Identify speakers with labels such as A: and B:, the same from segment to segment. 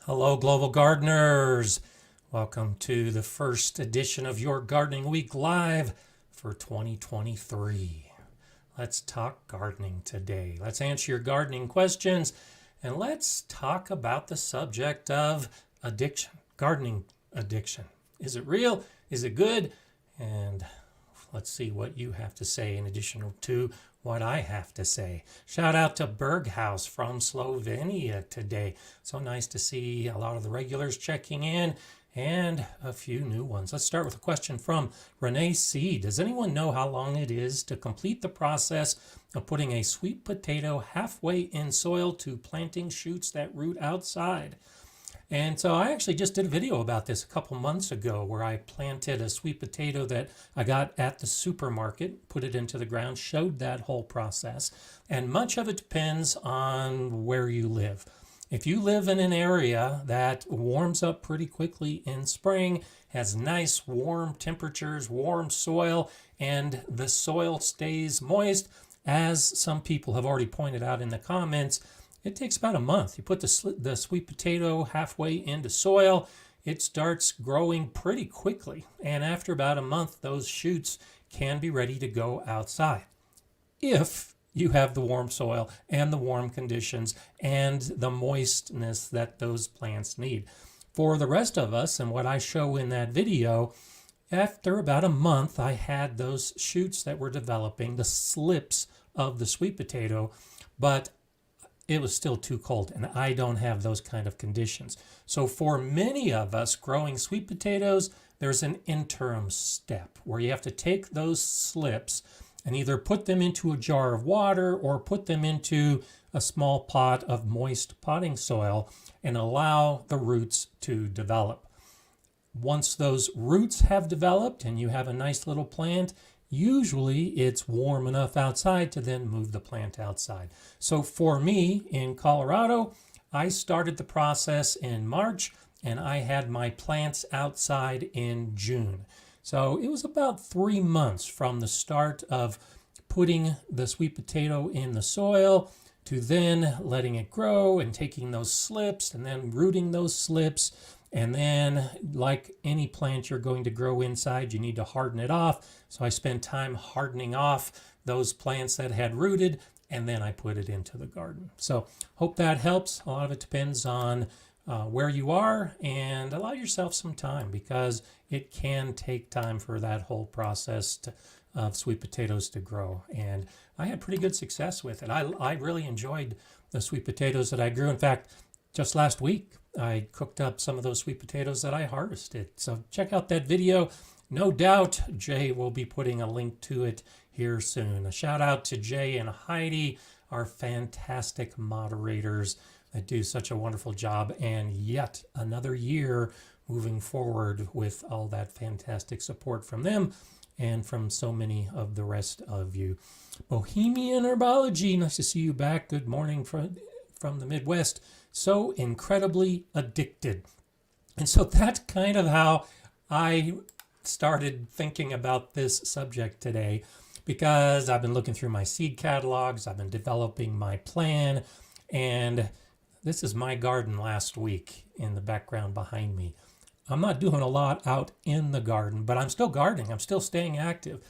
A: Hello, Global Gardeners. Welcome to the first edition of your Gardening Week Live for 2023. Let's talk gardening today. Let's answer your gardening questions and let's talk about the subject of addiction, gardening addiction. Is it real? Is it good? And let's see what you have to say in addition to what I have to say. Shout out to Berghaus from Slovenia today. So nice to see a lot of the regulars checking in and a few new ones. Let's start with a question from Renee C. Does anyone know how long it is to complete the process of putting a sweet potato halfway in soil to planting shoots that root outside? And so I actually just did a video about this a couple months ago where I planted a sweet potato that I got at the supermarket, put it into the ground, showed that whole process. And much of it depends on where you live. If you live in an area that warms up pretty quickly in spring, has nice warm temperatures, warm soil, and the soil stays moist, as some people have already pointed out in the comments, it takes about a month. You put the sweet potato halfway into soil, it starts growing pretty quickly. And after about a month, those shoots can be ready to go outside. If you have the warm soil and the warm conditions and the moistness that those plants need. For the rest of us, and what I show in that video, after about a month, I had those shoots that were developing, the slips of the sweet potato, but it was still too cold, and I don't have those kind of conditions. So for many of us growing sweet potatoes, there's an interim step where you have to take those slips and either put them into a jar of water or put them into a small pot of moist potting soil and allow the roots to develop. Once those roots have developed and you have a nice little plant, usually it's warm enough outside to then move the plant outside. So for me in Colorado, I started the process in March and I had my plants outside in June. So it was about 3 months from the start of putting the sweet potato in the soil to then letting it grow and taking those slips and then rooting those slips. And then, like any plant you're going to grow inside, you need to harden it off. So I spent time hardening off those plants that had rooted, and then I put it into the garden. So hope that helps. A lot of it depends on where you are, and allow yourself some time because it can take time for that whole process of sweet potatoes to grow. And I had pretty good success with it. I really enjoyed the sweet potatoes that I grew. In fact, just last week, I cooked up some of those sweet potatoes that I harvested. So check out that video. No doubt Jay will be putting a link to it here soon. A shout out to Jay and Heidi, our fantastic moderators that do such a wonderful job. And yet another year moving forward with all that fantastic support from them and from so many of the rest of you. Bohemian Herbology, nice to see you back. Good morning from the Midwest. So incredibly addicted. And so that's kind of how I started thinking about this subject today, because I've been looking through my seed catalogs, I've been developing my plan, and this is my garden last week in the background behind me. I'm not doing a lot out in the garden, but I'm still gardening, I'm still staying active.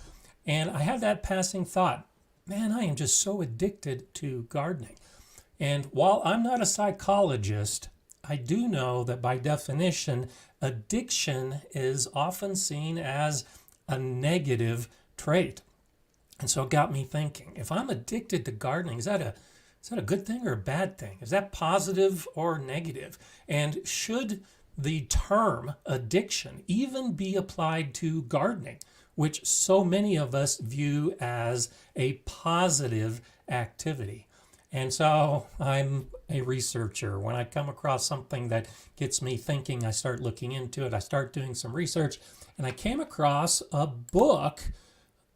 A: And I had that passing thought, man, I am just so addicted to gardening. And while I'm not a psychologist, I do know that by definition, addiction is often seen as a negative trait. And so it got me thinking, if I'm addicted to gardening, is that a good thing or a bad thing? Is that positive or negative? And should the term addiction even be applied to gardening, which so many of us view as a positive activity? And so I'm a researcher. When I come across something that gets me thinking, I start looking into it. I start doing some research. And I came across a book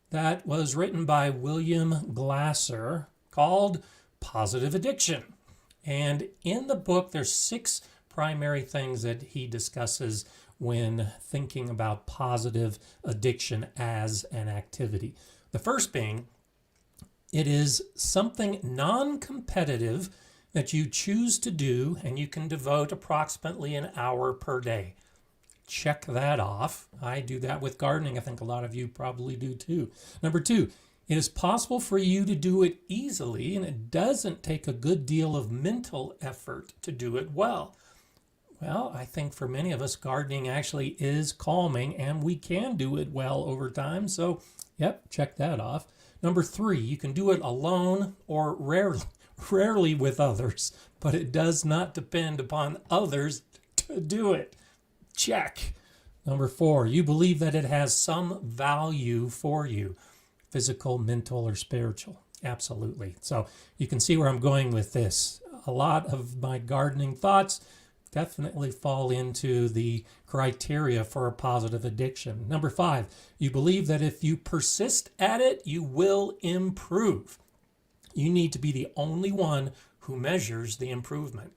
A: that was written by William Glasser called Positive Addiction. And in the book, there's 6 primary things that he discusses when thinking about positive addiction as an activity. The first being, it is something non-competitive that you choose to do, and you can devote approximately an hour per day. Check that off. I do that with gardening. I think a lot of you probably do too. Number 2, it is possible for you to do it easily, and it doesn't take a good deal of mental effort to do it well. Well, I think for many of us, gardening actually is calming, and we can do it well over time. So, yep, check that off. Number 3, you can do it alone or rarely with others, but it does not depend upon others to do it. Check. Number 4, you believe that it has some value for you, physical, mental, or spiritual. Absolutely. So you can see where I'm going with this. A lot of my gardening thoughts definitely fall into the criteria for a positive addiction. Number 5, you believe that if you persist at it, you will improve. You need to be the only one who measures the improvement.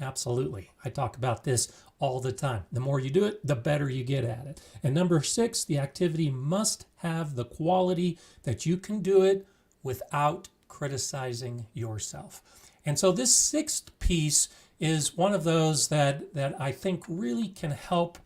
A: Absolutely. I talk about this all the time. The more you do it, the better you get at it. And number 6, the activity must have the quality that you can do it without criticizing yourself. And so this 6th piece is one of those that I think really can help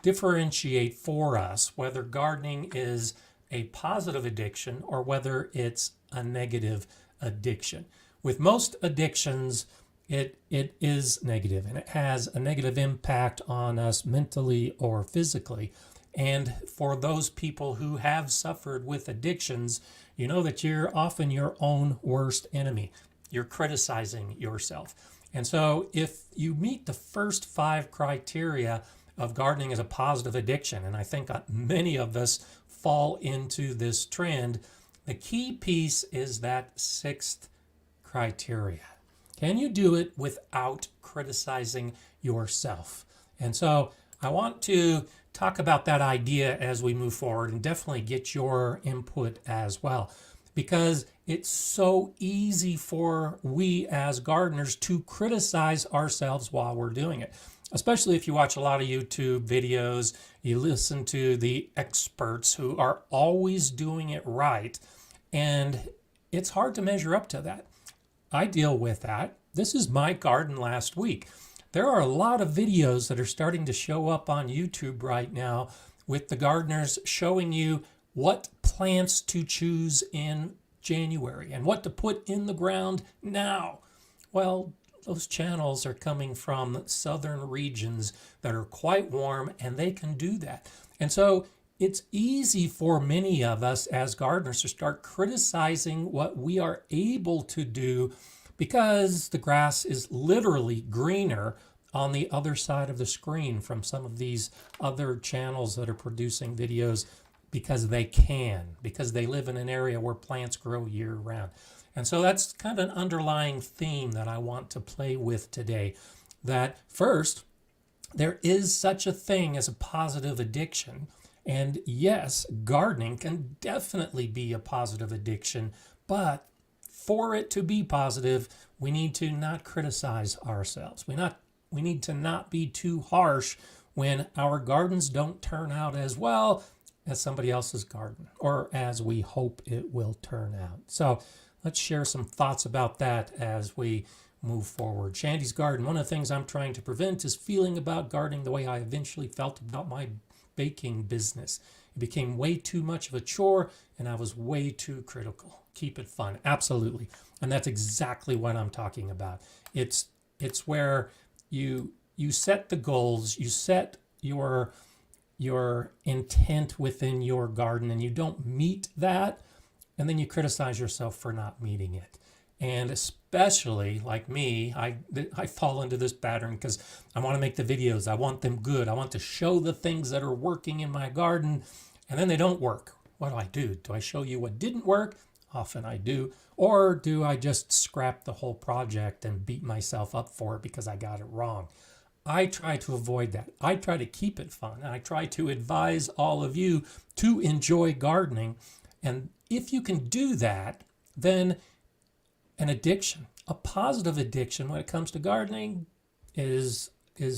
A: differentiate for us whether gardening is a positive addiction or whether it's a negative addiction. With most addictions, it is negative, and it has a negative impact on us mentally or physically. And for those people who have suffered with addictions, you know that you're often your own worst enemy. You're criticizing yourself. And so if you meet the first 5 criteria of gardening as a positive addiction, and I think many of us fall into this trend, the key piece is that 6th criteria. Can you do it without criticizing yourself? And so I want to talk about that idea as we move forward, and definitely get your input as well, because it's so easy for we as gardeners to criticize ourselves while we're doing it. Especially if you watch a lot of YouTube videos, you listen to the experts who are always doing it right, and it's hard to measure up to that. I deal with that. This is my garden last week. There are a lot of videos that are starting to show up on YouTube right now with the gardeners showing you what plants to choose in January and what to put in the ground now. Well, those channels are coming from southern regions that are quite warm, and they can do that. And so it's easy for many of us as gardeners to start criticizing what we are able to do, because the grass is literally greener on the other side of the screen from some of these other channels that are producing videos because they live in an area where plants grow year round. And so that's kind of an underlying theme that I want to play with today. That first, there is such a thing as a positive addiction. And yes, gardening can definitely be a positive addiction, but for it to be positive, we need to not criticize ourselves. We need to not be too harsh when our gardens don't turn out as well as somebody else's garden, or as we hope it will turn out. So let's share some thoughts about that as we move forward. Shandy's garden, one of the things I'm trying to prevent is feeling about gardening the way I eventually felt about my baking business. It became way too much of a chore, and I was way too critical. Keep it fun. Absolutely. And that's exactly what I'm talking about. It's where you set the goals, you set your intent within your garden, and you don't meet that, and then you criticize yourself for not meeting it. And especially like me, I fall into this pattern because I want to make the videos. I want them good. I want to show the things that are working in my garden, and then they don't work. What do? Do I show you what didn't work? Often I do. Or do I just scrap the whole project and beat myself up for it because I got it wrong? I try to avoid that. I try to keep it fun. I try to advise all of you to enjoy gardening. And if you can do that, then an addiction, a positive addiction when it comes to gardening is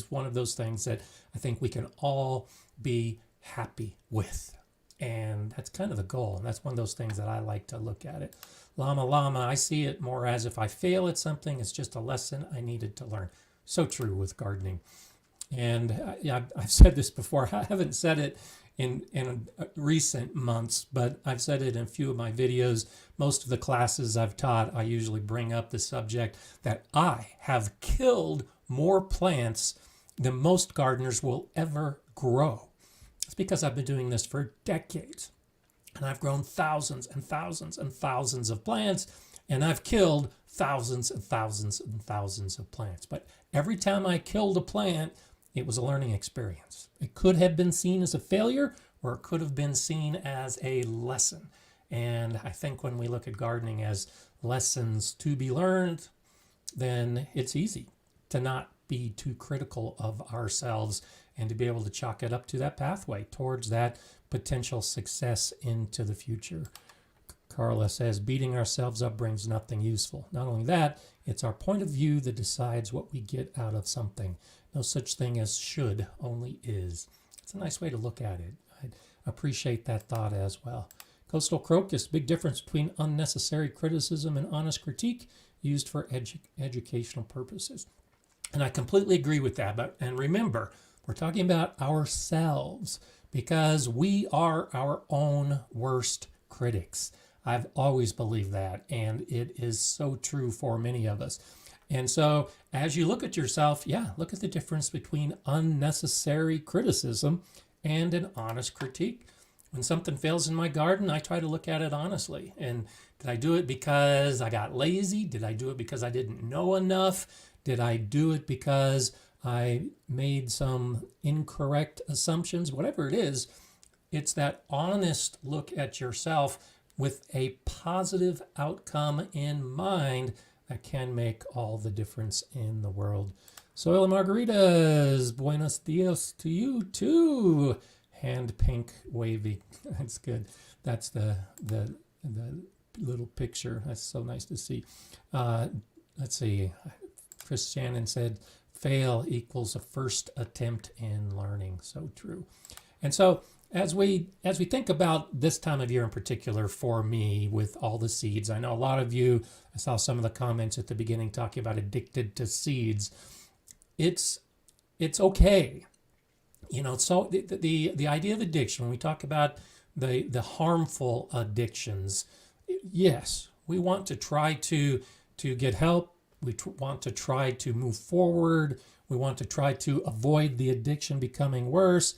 A: one of those things that I think we can all be happy with. And that's kind of the goal. And that's one of those things that I like to look at it. Llama Llama, I see it more as if I fail at something, it's just a lesson I needed to learn. So true with gardening. And yeah, I've said this before. I haven't said it in recent months, but I've said it in a few of my videos. Most of the classes I've taught, I usually bring up the subject that I have killed more plants than most gardeners will ever grow. It's because I've been doing this for decades. And I've grown thousands and thousands and thousands of plants, and I've killed thousands and thousands and thousands of plants. But every time I killed a plant, it was a learning experience. It could have been seen as a failure, or it could have been seen as a lesson. And I think when we look at gardening as lessons to be learned, then it's easy to not be too critical of ourselves and to be able to chalk it up to that pathway towards that potential success into the future. Carla says, beating ourselves up brings nothing useful. Not only that, it's our point of view that decides what we get out of something. No such thing as should, only is. It's a nice way to look at it. I appreciate that thought as well. Coastal Crocus, big difference between unnecessary criticism and honest critique used for educational purposes. And I completely agree with that. And remember, we're talking about ourselves because we are our own worst critics. I've always believed that, and it is so true for many of us. And so as you look at yourself, yeah, look at the difference between unnecessary criticism and an honest critique. When something fails in my garden, I try to look at it honestly. And did I do it because I got lazy? Did I do it because I didn't know enough? Did I do it because I made some incorrect assumptions? Whatever it is, it's that honest look at yourself with a positive outcome in mind that can make all the difference in the world. Soil and Margaritas, buenos dias to you too. Hand pink wavy. That's good. That's the little picture. That's so nice to see. Let's see. Chris Shannon said, fail equals a first attempt in learning. So true. And so as we think about this time of year in particular for me with all the seeds, I know a lot of you, I saw some of the comments at the beginning talking about addicted to seeds. It's okay. You know, so the idea of addiction, when we talk about the harmful addictions, yes, we want to try to get help. We want to try to move forward. We want to try to avoid the addiction becoming worse.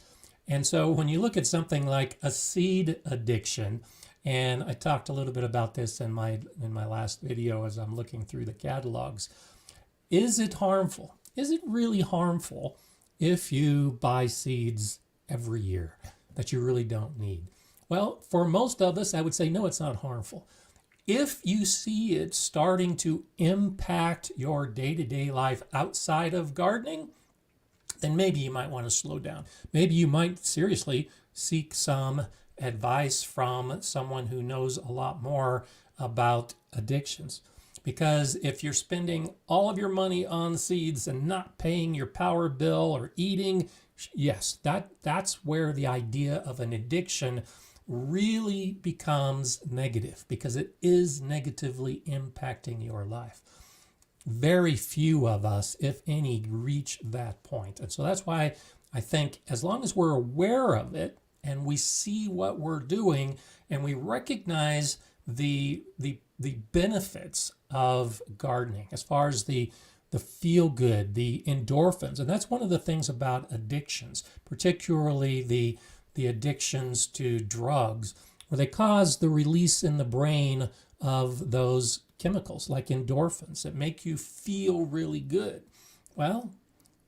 A: And so when you look at something like a seed addiction, and I talked a little bit about this in my last video as I'm looking through the catalogs, is it harmful? Is it really harmful if you buy seeds every year that you really don't need? Well, for most of us, I would say, no, it's not harmful. If you see it starting to impact your day-to-day life outside of gardening, then maybe you might want to slow down. Maybe you might seriously seek some advice from someone who knows a lot more about addictions. Because if you're spending all of your money on seeds and not paying your power bill or eating, yes, that's where the idea of an addiction really becomes negative, because it is negatively impacting your life. Very few of us, if any, reach that point. And so that's why I think as long as we're aware of it and we see what we're doing and we recognize the benefits of gardening as far as the feel good, the endorphins, and that's one of the things about addictions, particularly the addictions to drugs, where they cause the release in the brain of those chemicals like endorphins that make you feel really good. Well,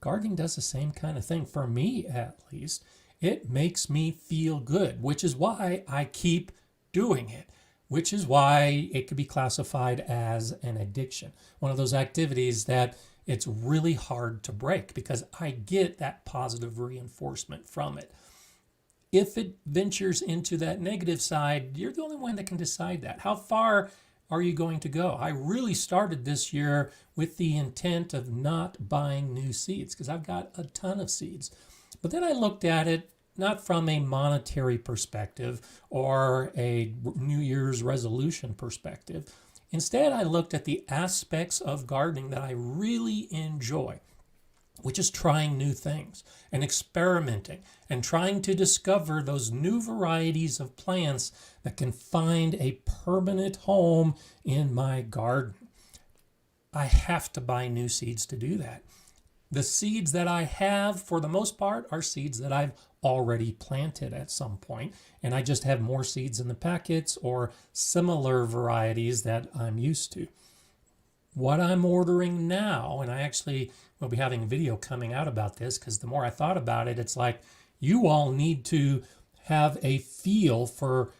A: gardening does the same kind of thing, for me at least. It makes me feel good, which is why I keep doing it, which is why it could be classified as an addiction. One of those activities that it's really hard to break because I get that positive reinforcement from it. If it ventures into that negative side, you're the only one that can decide that. How far are you going to go? I really started this year with the intent of not buying new seeds because I've got a ton of seeds. But then I looked at it not from a monetary perspective or a New Year's resolution perspective. Instead, I looked at the aspects of gardening that I really enjoy, which is trying new things and experimenting and trying to discover those new varieties of plants that can find a permanent home in my garden. I have to buy new seeds to do that. The seeds that I have, for the most part, are seeds that I've already planted at some point, and I just have more seeds in the packets or similar varieties that I'm used to. What I'm ordering now, and I actually will be having a video coming out about this, because the more I thought about it, it's like you all need to have a feel for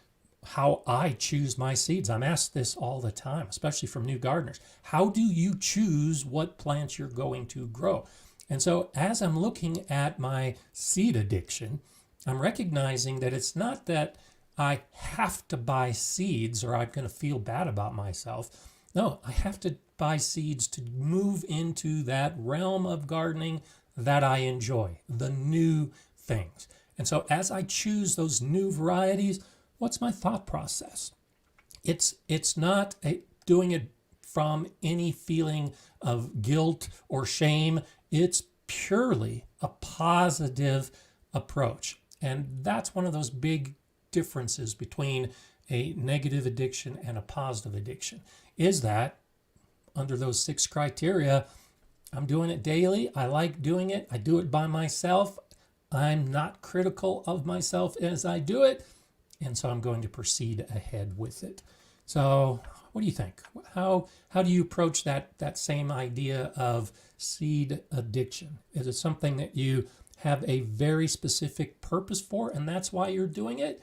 A: how I choose my seeds. I'm asked this all the time, especially from new gardeners. How do you choose what plants you're going to grow? And so as I'm looking at my seed addiction, I'm recognizing that it's not that I have to buy seeds or I'm going to feel bad about myself. No, I have to buy seeds to move into that realm of gardening that I enjoy, the new things. And so as I choose those new varieties, what's my thought process? It's not doing it from any feeling of guilt or shame. It's purely a positive approach. And that's one of those big differences between a negative addiction and a positive addiction, is that under those 6 criteria, I'm doing it daily. I like doing it. I do it by myself. I'm not critical of myself as I do it. And so I'm going to proceed ahead with it. So what do you think? How do you approach that same idea of seed addiction? Is it something that you have a very specific purpose for, and that's why you're doing it?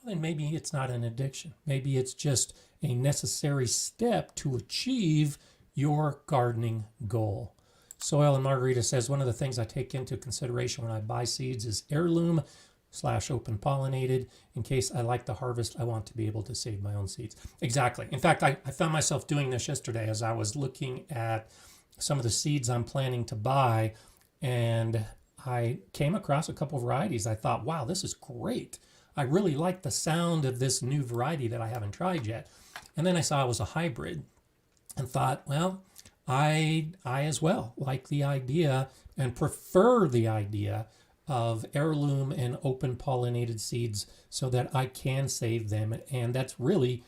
A: Well, then maybe it's not an addiction. Maybe it's just a necessary step to achieve your gardening goal. Soil and Margarita says, one of the things I take into consideration when I buy seeds is heirloom / open pollinated. In case I like the harvest, I want to be able to save my own seeds. Exactly. In fact, I found myself doing this yesterday as I was looking at some of the seeds I'm planning to buy, and I came across a couple of varieties. I thought, wow, this is great. I really like the sound of this new variety that I haven't tried yet. And then I saw it was a hybrid and thought, well, I as well like the idea and prefer the idea of heirloom and open pollinated seeds so that I can save them. And that's really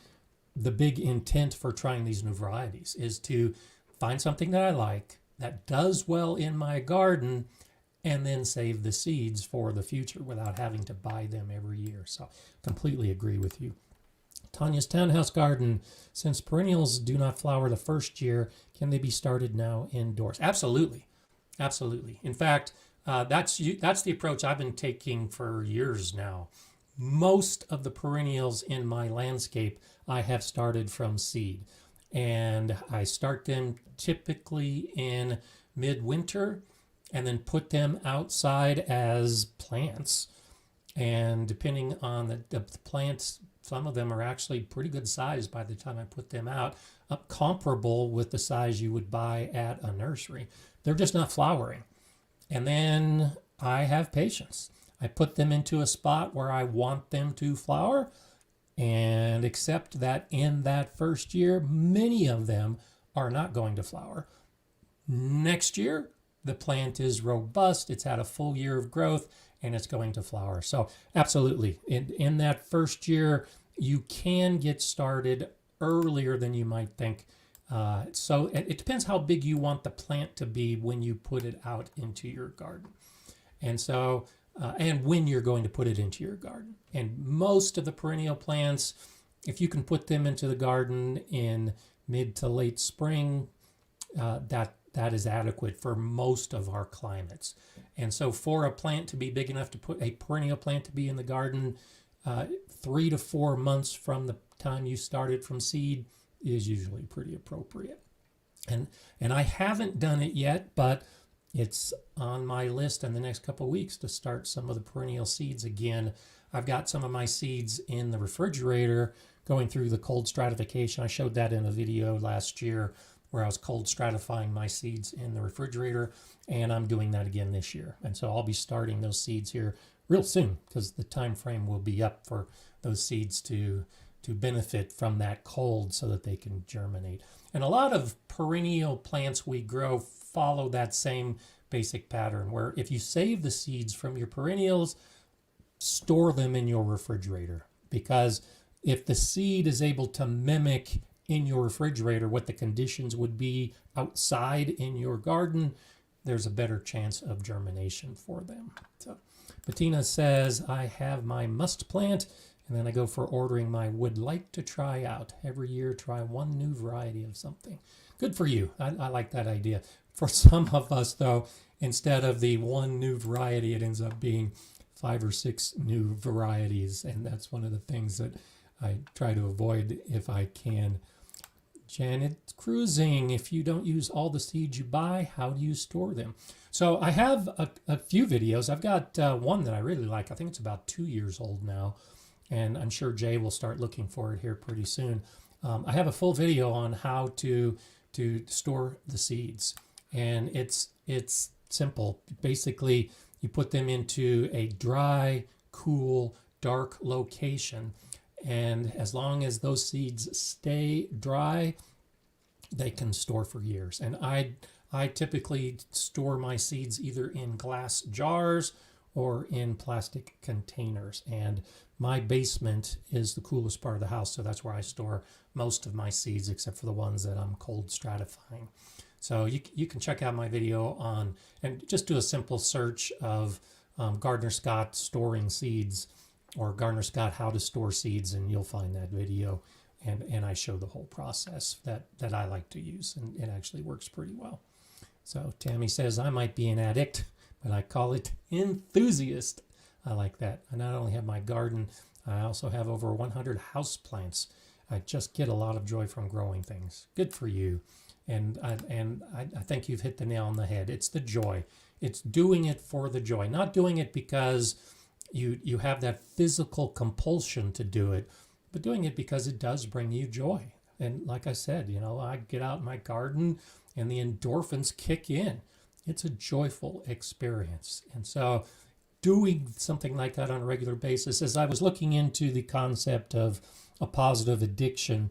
A: the big intent for trying these new varieties, is to find something that I like, that does well in my garden, and then save the seeds for the future without having to buy them every year. So completely agree with you. Tanya's Townhouse Garden, since perennials do not flower the first year, can they be started now indoors? Absolutely. Absolutely. In fact, that's the approach I've been taking for years now. Most of the perennials in my landscape I have started from seed, and I start them typically in midwinter and then put them outside as plants. And depending on the plants, some of them are actually pretty good size by the time I put them out, comparable with the size you would buy at a nursery. They're just not flowering. And then I have patience. I put them into a spot where I want them to flower, and accept that in that first year, many of them are not going to flower. Next year, the plant is robust, it's had a full year of growth, and it's going to flower. So absolutely, in that first year, you can get started earlier than you might think. So it depends how big you want the plant to be when you put it out into your garden. And so, and when you're going to put it into your garden. And most of the perennial plants, if you can put them into the garden in mid to late spring, that is adequate for most of our climates. And so for a plant to be big enough to put a perennial plant to be in the garden, 3 to 4 months from the time you started from seed is usually pretty appropriate. And I haven't done it yet, but it's on my list in the next couple of weeks to start some of the perennial seeds again. I've got some of my seeds in the refrigerator going through the cold stratification. I showed that in a video last year. where I was cold stratifying my seeds in the refrigerator, and I'm doing that again this year. And so I'll be starting those seeds here real soon, because the time frame will be up for those seeds to benefit from that cold so that they can germinate. And a lot of perennial plants we grow follow that same basic pattern, where if you save the seeds from your perennials, store them in your refrigerator, because if the seed is able to mimic in your refrigerator what the conditions would be outside in your garden, there's a better chance of germination for them. So Bettina says, I have my must plant, and then I go for ordering my would like to try out. Every year try one new variety of something. Good for you. I like that idea. For some of us, though, instead of the one new variety, it ends up being 5 or 6 new varieties, and that's one of the things that I try to avoid if I can. Janet Cruising, if you don't use all the seeds you buy, how do you store them? So I have a few videos. I've got one that I really like. I think it's about 2 years old now, and I'm sure Jay will start looking for it here pretty soon. I have a full video on how to store the seeds, and it's simple. Basically, you put them into a dry, cool, dark location, and as long as those seeds stay dry, they can store for years. And I typically store my seeds either in glass jars or in plastic containers. And my basement is the coolest part of the house, so that's where I store most of my seeds, except for the ones that I'm cold stratifying. So you can check out my video on, and just do a simple search of Gardner Scott storing seeds, or Gardner Scott how to store seeds, and you'll find that video. And I show the whole process that I like to use, and it actually works pretty well. So Tammy says, I might be an addict, but I call it enthusiast. I like that. I not only have my garden, I also have over 100 house plants. I just get a lot of joy from growing things. Good for you. And I think you've hit the nail on the head. It's the joy. It's doing it for the joy, not doing it because you have that physical compulsion to do it, but doing it because it does bring you joy. And like I said, I get out in my garden and the endorphins kick in. It's a joyful experience. And so doing something like that on a regular basis, as I was looking into the concept of a positive addiction,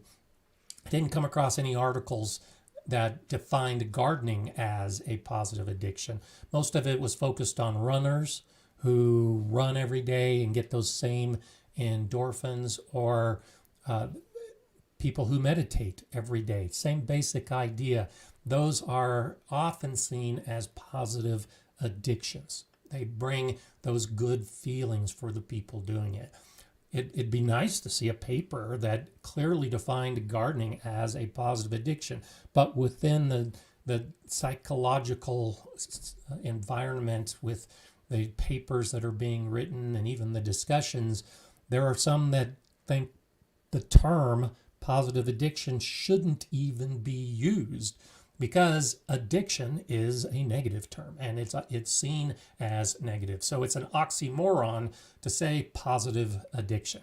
A: I didn't come across any articles that defined gardening as a positive addiction. Most of it was focused on runners who run every day and get those same endorphins, or people who meditate every day. Same basic idea. Those are often seen as positive addictions. They bring those good feelings for the people doing it. It'd be nice to see a paper that clearly defined gardening as a positive addiction, but within the psychological environment, with the papers that are being written and even the discussions, there are some that think the term positive addiction shouldn't even be used, because addiction is a negative term and it's seen as negative. So it's an oxymoron to say positive addiction.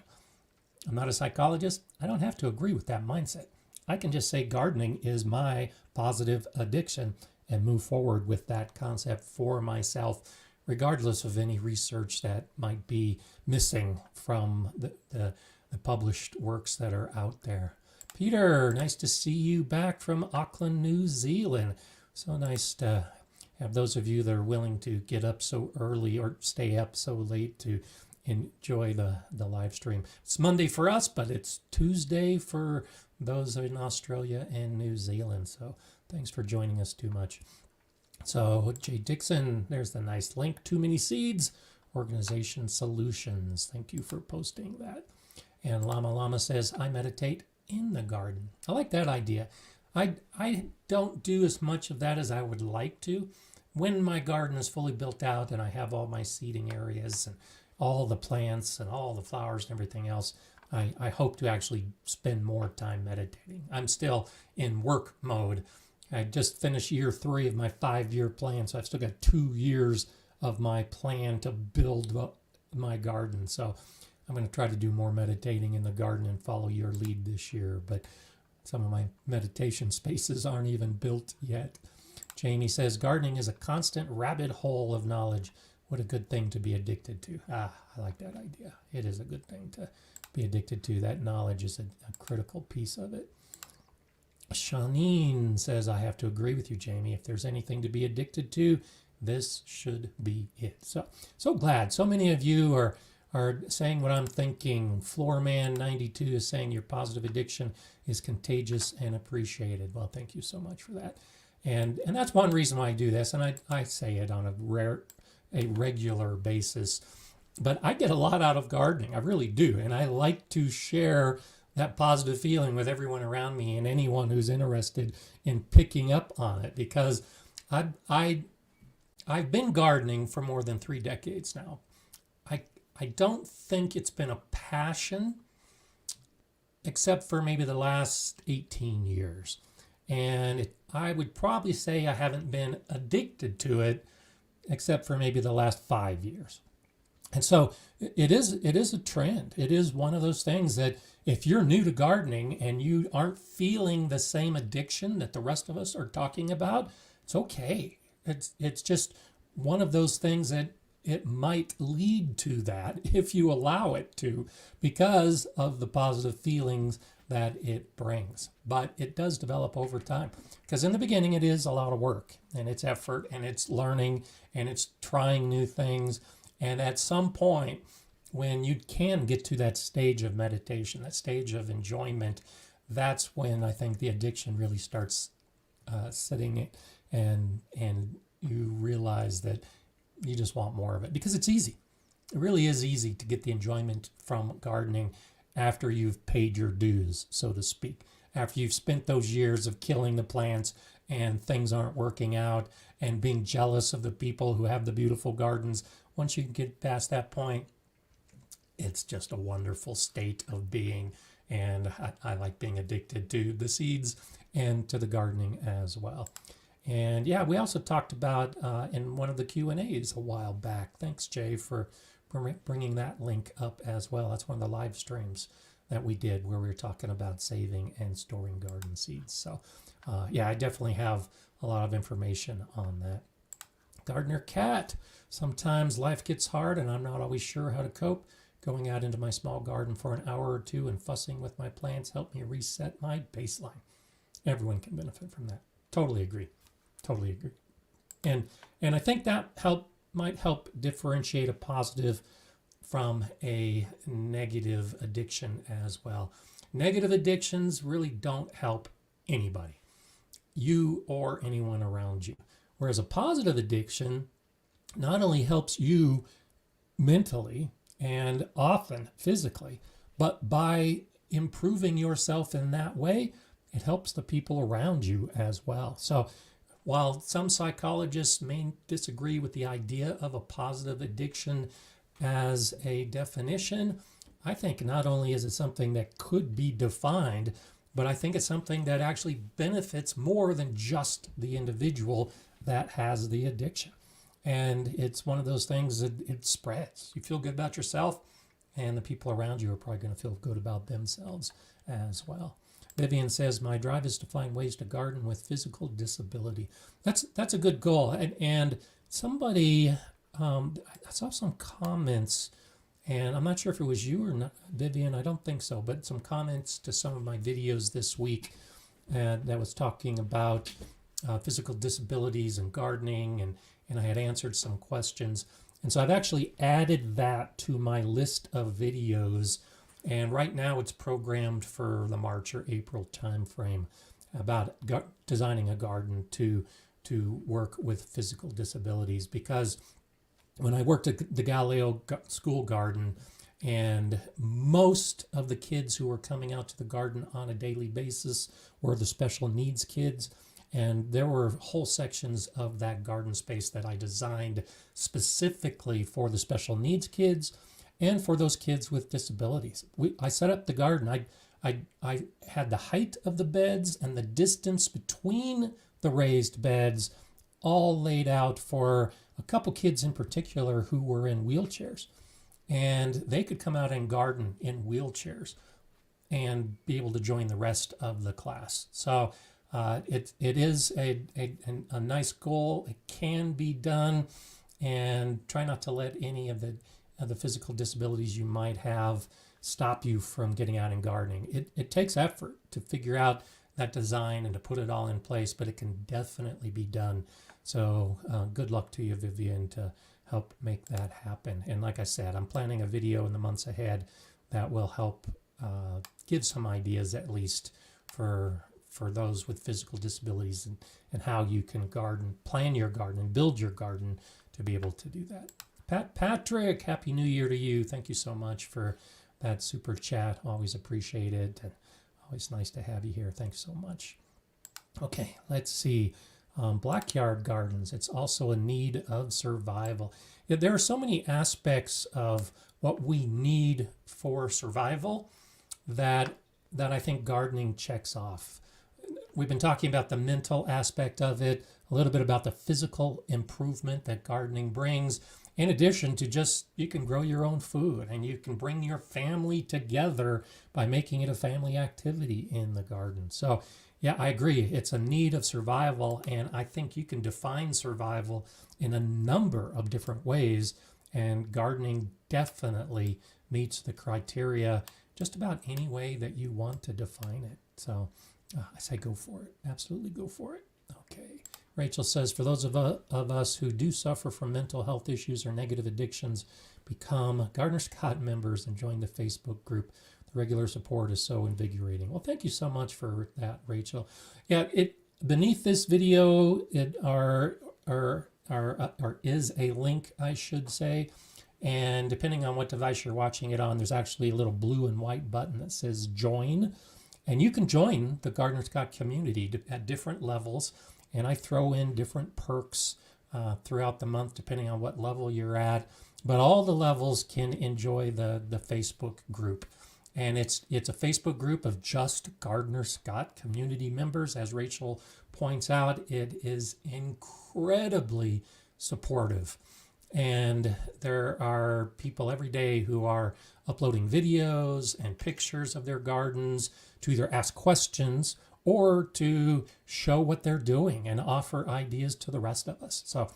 A: I'm not a psychologist. I don't have to agree with that mindset. I can just say gardening is my positive addiction and move forward with that concept for myself, regardless of any research that might be missing from the published works that are out there. Peter, nice to see you back from Auckland, New Zealand. So nice to have those of you that are willing to get up so early or stay up so late to enjoy the live stream. It's Monday for us, but it's Tuesday for those in Australia and New Zealand. So thanks for joining us too much. So Jay Dixon, there's the nice link. Too Many Seeds, Organization Solutions. Thank you for posting that. And Llama Llama says, I meditate in the garden. I like that idea. I don't do as much of that as I would like to. When my garden is fully built out and I have all my seeding areas and all the plants and all the flowers and everything else, I hope to actually spend more time meditating. I'm still in work mode. I just finished year 3 of my 5-year plan, so I've still got 2 years of my plan to build my garden. So I'm going to try to do more meditating in the garden and follow your lead this year. But Some of my meditation spaces aren't even built yet. Jamie says, gardening is a constant rabbit hole of knowledge. What a good thing to be addicted to. I like that idea. It is a good thing to be addicted to. That knowledge is a critical piece of it. Shanine says, I have to agree with you, Jamie. If there's anything to be addicted to, this should be it. So glad. So many of you are saying what I'm thinking. Floorman92 is saying your positive addiction is contagious and appreciated. Well, thank you so much for that. And that's one reason why I do this, and I say it on a regular basis. But I get a lot out of gardening. I really do. And I like to share that positive feeling with everyone around me and anyone who's interested in picking up on it, because I've been gardening for more than 3 decades now. I don't think it's been a passion except for maybe the last 18 years. And I would probably say I haven't been addicted to it except for maybe the last 5 years. And so it is a trend. It is one of those things that if you're new to gardening and you aren't feeling the same addiction that the rest of us are talking about, it's okay. It's just one of those things that it might lead to that if you allow it to, because of the positive feelings that it brings. But it does develop over time, because in the beginning it is a lot of work and it's effort and it's learning and it's trying new things. And at some point, when you can get to that stage of meditation, that stage of enjoyment, that's when I think the addiction really starts sitting, and you realize that you just want more of it, because it's easy. It really is easy to get the enjoyment from gardening after you've paid your dues, so to speak. After you've spent those years of killing the plants and things aren't working out and being jealous of the people who have the beautiful gardens. Once you get past that point, it's just a wonderful state of being. And I like being addicted to the seeds and to the gardening as well. And yeah, we also talked about in one of the Q&As a while back. Thanks, Jay, for bringing that link up as well. That's one of the live streams that we did where we were talking about saving and storing garden seeds. So yeah, I definitely have a lot of information on that. Gardener Cat, sometimes life gets hard and I'm not always sure how to cope. Going out into my small garden for an hour or two and fussing with my plants help me reset my baseline. Everyone can benefit from that. Totally agree. Totally agree. And I think that might help differentiate a positive from a negative addiction as well. Negative addictions really don't help anybody, you or anyone around you. Whereas a positive addiction not only helps you mentally and often physically, but by improving yourself in that way, it helps the people around you as well. So while some psychologists may disagree with the idea of a positive addiction as a definition, I think not only is it something that could be defined, but I think it's something that actually benefits more than just the individual that has the addiction. And it's one of those things that it spreads. You feel good about yourself, and the people around you are probably going to feel good about themselves as well. Vivian says, my drive is to find ways to garden with physical disability. That's a good goal. And somebody, I saw some comments, and I'm not sure if it was you or not, Vivian, I don't think so, but some comments to some of my videos this week that was talking about physical disabilities and gardening, and I had answered some questions. And so I've actually added that to my list of videos. And right now it's programmed for the March or April timeframe about designing a garden to work with physical disabilities. Because when I worked at the Galileo School Garden, and most of the kids who were coming out to the garden on a daily basis were the special needs kids. And there were whole sections of that garden space that I designed specifically for the special needs kids and for those kids with disabilities. I set up the garden. I had the height of the beds and the distance between the raised beds all laid out for a couple kids in particular who were in wheelchairs. And they could come out and garden in wheelchairs. and be able to join the rest of the class. So it is a nice goal. It can be done, and try not to let any of the physical disabilities you might have stop you from getting out and gardening. It takes effort to figure out that design and to put it all in place, but it can definitely be done. So good luck to you, Vivian, to help make that happen. And like I said, I'm planning a video in the months ahead that will help give some ideas, at least for those with physical disabilities, and how you can garden, plan your garden, and build your garden to be able to do that. Patrick, Happy New Year to you. Thank you so much for that super chat. Always appreciate it, and always nice to have you here. Thanks so much. Okay, let's see. Backyard gardens, it's also a need of survival. Yeah, there are so many aspects of what we need for survival that I think gardening checks off. We've been talking about the mental aspect of it, a little bit about the physical improvement that gardening brings, in addition to just you can grow your own food and you can bring your family together by making it a family activity in the garden. So yeah, I agree. It's a need of survival, and I think you can define survival in a number of different ways, and gardening definitely meets the criteria just about any way that you want to define it. So I say go for it. Absolutely go for it. Okay. Rachel says, for those of us who do suffer from mental health issues or negative addictions, become Gardener Scott members and join the Facebook group. The regular support is so invigorating. Well, thank you so much for that, Rachel. Yeah, beneath this video is a link, I should say. And depending on what device you're watching it on, there's actually a little blue and white button that says join. And you can join the Gardener Scott community at different levels. And I throw in different perks throughout the month, depending on what level you're at. But all the levels can enjoy the Facebook group. And it's a Facebook group of just Gardener Scott community members. As Rachel points out, it is incredibly supportive. And there are people every day who are uploading videos and pictures of their gardens to either ask questions or to show what they're doing and offer ideas to the rest of us. So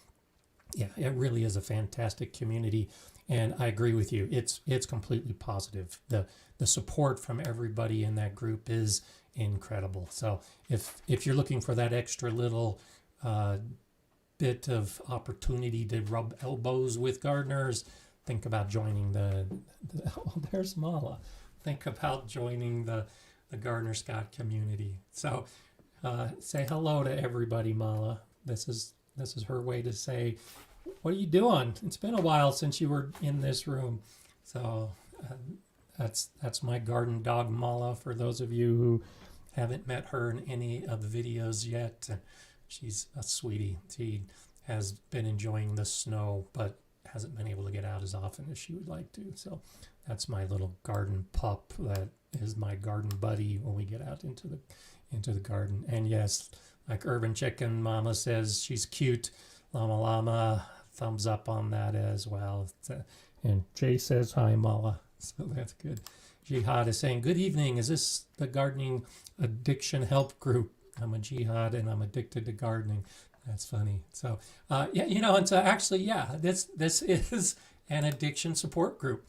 A: yeah, it really is a fantastic community. And I agree with you. It's completely positive. The support from everybody in that group is incredible. So if you're looking for that extra little bit of opportunity to rub elbows with gardeners, think about joining oh, there's Mala. Think about joining the Gardener Scott community. So say hello to everybody, Mala. This is her way to say, what are you doing? It's been a while since you were in this room. So that's my garden dog, Mala, for those of you who haven't met her in any of the videos yet. She's a sweetie. She has been enjoying the snow, but hasn't been able to get out as often as she would like to. So that's my little garden pup that is my garden buddy when we get out into the garden. And yes, like Urban Chicken Mama says, she's cute. Llama Llama, thumbs up on that as well. And Jay says, hi, Mala. So that's good. Jihad is saying, good evening. Is this the gardening addiction help group? I'm a jihad and I'm addicted to gardening. That's funny. So yeah, and so actually, yeah, this is an addiction support group.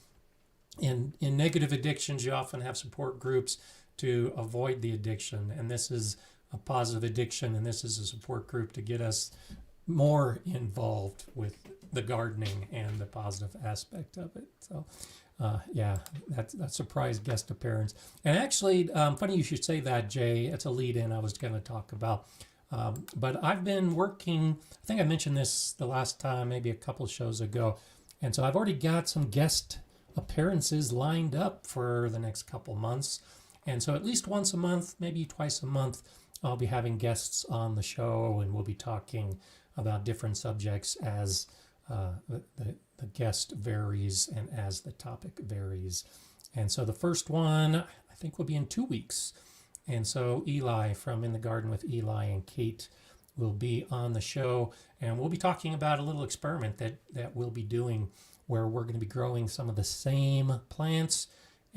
A: In negative addictions, you often have support groups to avoid the addiction, and this is a positive addiction, and this is a support group to get us more involved with the gardening and the positive aspect of it. So yeah, that's a surprise guest appearance. And actually, funny you should say that, Jay. It's a lead-in I was going to talk about. But I've been working, I think I mentioned this the last time, maybe a couple shows ago. And so I've already got some guest appearances lined up for the next couple months. And so at least once a month, maybe twice a month, I'll be having guests on the show, and we'll be talking about different subjects as the guest varies and as the topic varies. And so the first one, I think, will be in 2 weeks. And so Eli from In the Garden with Eli and Kate will be on the show, and we'll be talking about a little experiment that we'll be doing where we're going to be growing some of the same plants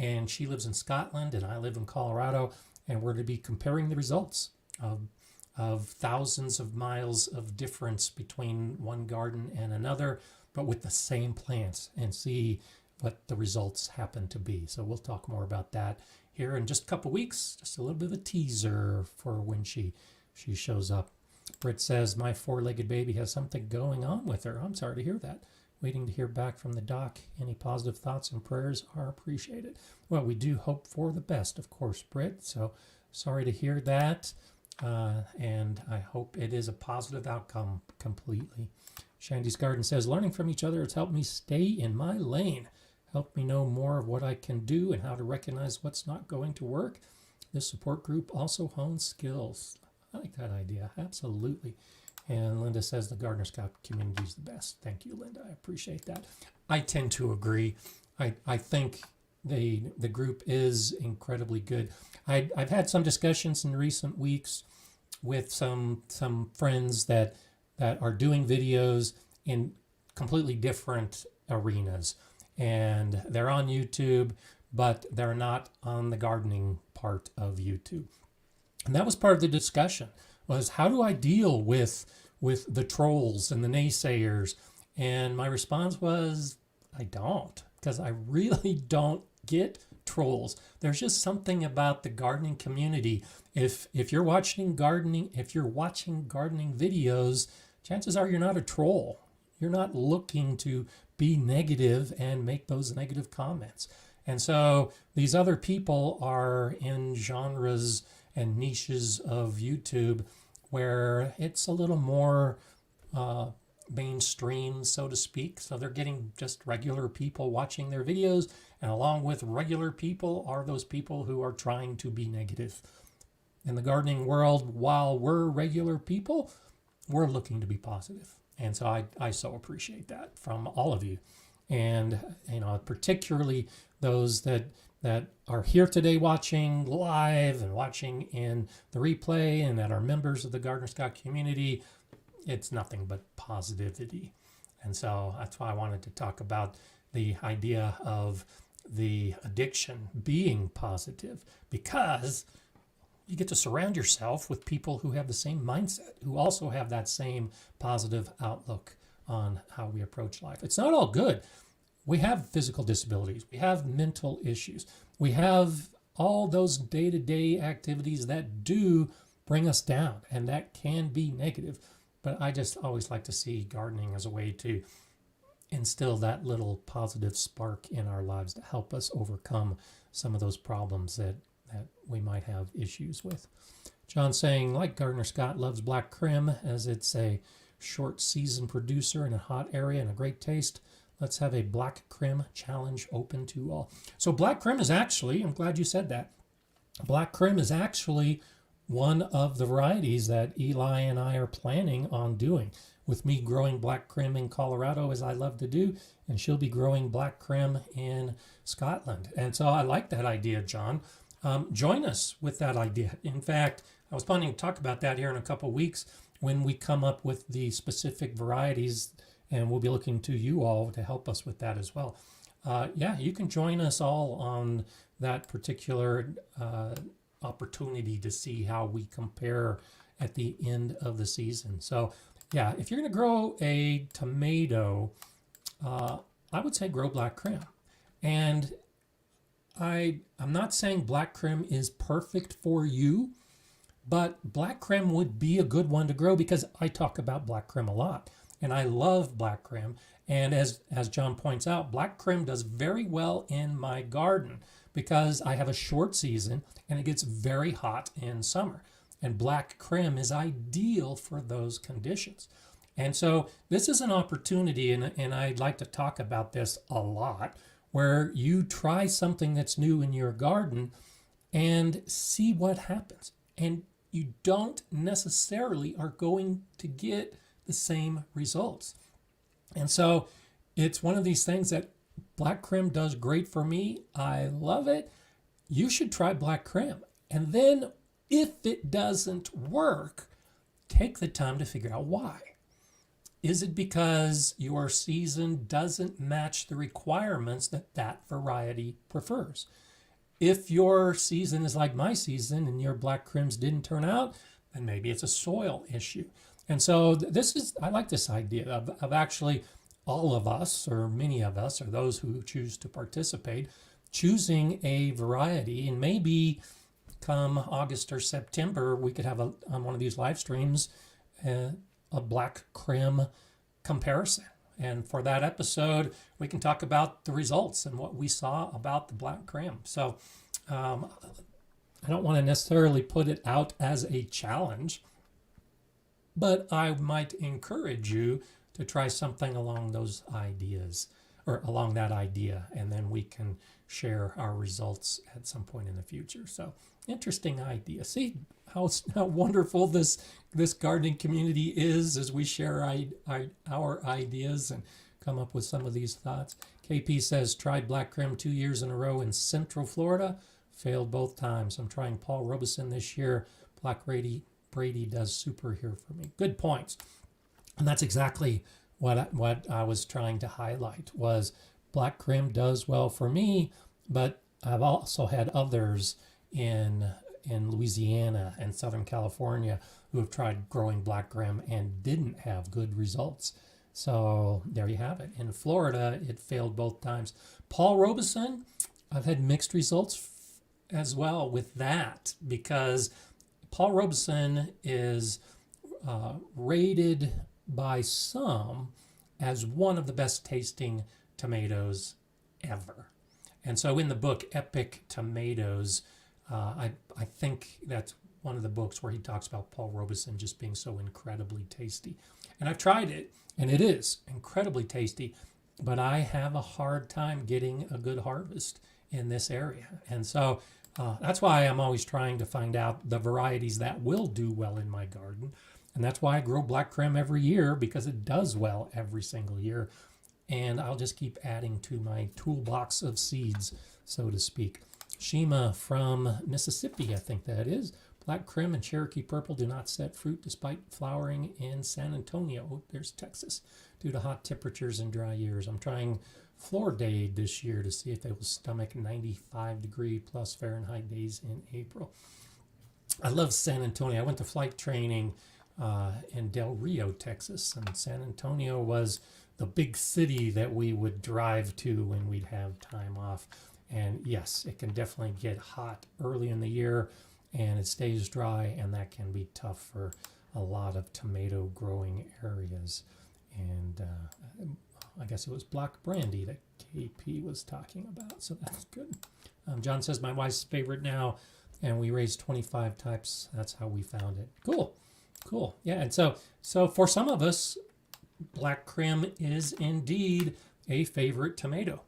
A: and she lives in Scotland and I live in Colorado, and we're going to be comparing the results of thousands of miles of difference between one garden and another, but with the same plants, and see what the results happen to be. So we'll talk more about that here in just a couple weeks. Just a little bit of a teaser for when she shows up. Britt says, my four-legged baby has something going on with her. I'm sorry to hear that. Waiting to hear back from the doc. Any positive thoughts and prayers are appreciated. Well, we do hope for the best, of course, Britt. So sorry to hear that. And I hope it is a positive outcome completely. Shandy's Garden says, learning from each other has helped me stay in my lane. Helped me know more of what I can do and how to recognize what's not going to work. This support group also hones skills. I like that idea. Absolutely. And Linda says the Gardener Scout community is the best. Thank you, Linda. I appreciate that. I tend to agree. I think the group is incredibly good. I've had some discussions in recent weeks with some friends that are doing videos in completely different arenas. And they're on YouTube, but they're not on the gardening part of YouTube. And that was part of the discussion, was how do I deal with the trolls and the naysayers? And my response was, I don't, because I really don't get trolls. There's just something about the gardening community. If you're watching gardening videos, chances are you're not a troll. You're not looking to be negative and make those negative comments. And so these other people are in genres and niches of YouTube where it's a little more mainstream, so to speak. So they're getting just regular people watching their videos, and along with regular people are those people who are trying to be negative. In the gardening world, while we're regular people, we're looking to be positive. And so I so appreciate that from all of you. And, particularly those that are here today watching live and watching in the replay and that are members of the Gardener Scout community. It's nothing but positivity. And so that's why I wanted to talk about the idea of the addiction being positive, because you get to surround yourself with people who have the same mindset, who also have that same positive outlook on how we approach life. It's not all good. We have physical disabilities. We have mental issues. We have all those day-to-day activities that do bring us down, and that can be negative. But I just always like to see gardening as a way to instill that little positive spark in our lives to help us overcome some of those problems that we might have issues with. John saying, like Gardener Scott loves black creme as it's a short season producer in a hot area and a great taste. Let's have a black creme challenge open to all. So black creme is actually, I'm glad you said that. Black creme is actually one of the varieties that Eli and I are planning on doing, with me growing black creme in Colorado, as I love to do, and she'll be growing black creme in Scotland. And so I like that idea, John. Join us with that idea. In fact, I was planning to talk about that here in a couple of weeks when we come up with the specific varieties, and we'll be looking to you all to help us with that as well. You can join us all on that particular opportunity to see how we compare at the end of the season. So yeah, if you're going to grow a tomato, I would say grow black creme. And I'm not saying black creme is perfect for you, but black creme would be a good one to grow, because I talk about black creme a lot and I love black creme. And as John points out, black creme does very well in my garden because I have a short season and it gets very hot in summer. And black creme is ideal for those conditions. And so this is an opportunity, and I'd like to talk about this a lot, where you try something that's new in your garden and see what happens. And you don't necessarily are going to get the same results. And so it's one of these things that black creme does great for me. I love it. You should try black creme. And then if it doesn't work, take the time to figure out why. Is it because your season doesn't match the requirements that variety prefers? If your season is like my season and your black crims didn't turn out, then maybe it's a soil issue. And so I like this idea of actually all of us, or many of us, or those who choose to participate, choosing a variety. And maybe come August or September, we could have on one of these live streams a black crim comparison. And for that episode, we can talk about the results and what we saw about the black crim. So I don't want to necessarily put it out as a challenge, but I might encourage you to try something along those ideas, or along that idea, and then we can share our results at some point in the future. So interesting idea. See how wonderful this gardening community is as we share our ideas and come up with some of these thoughts. KP says, tried black crim 2 years in a row in Central Florida, failed both times. I'm trying Paul Robeson this year. Black Brady does super here for me. Good points. And that's exactly what I was trying to highlight, was black crim does well for me, but I've also had others in Louisiana and Southern California who have tried growing black crim and didn't have good results. So there you have it. In Florida, it failed both times. Paul Robeson, I've had mixed results as well with that, because Paul Robeson is rated by some as one of the best tasting tomatoes ever. And so in the book Epic Tomatoes, I think that's one of the books where he talks about Paul Robeson just being so incredibly tasty. And I've tried it, and it is incredibly tasty, but I have a hard time getting a good harvest in this area. And so that's why I'm always trying to find out the varieties that will do well in my garden. And that's why I grow black crim every year, because it does well every single year. And I'll just keep adding to my toolbox of seeds, so to speak. Shima from Mississippi, I think that is. Black crim and Cherokee purple do not set fruit despite flowering in San Antonio. Oh, there's Texas. Due to hot temperatures and dry years. I'm trying Floridade this year to see if they will stomach 95-degree plus Fahrenheit days in April. I love San Antonio. I went to flight training in Del Rio, Texas, and San Antonio was the big city that we would drive to when we'd have time off. And yes, it can definitely get hot early in the year, and it stays dry, and that can be tough for a lot of tomato growing areas. And I guess it was black brandy that KP was talking about, so that's good. John says, my wife's favorite now, and we raised 25 types. That's how we found it. Cool. Yeah, and so for some of us, black crim is indeed a favorite tomato.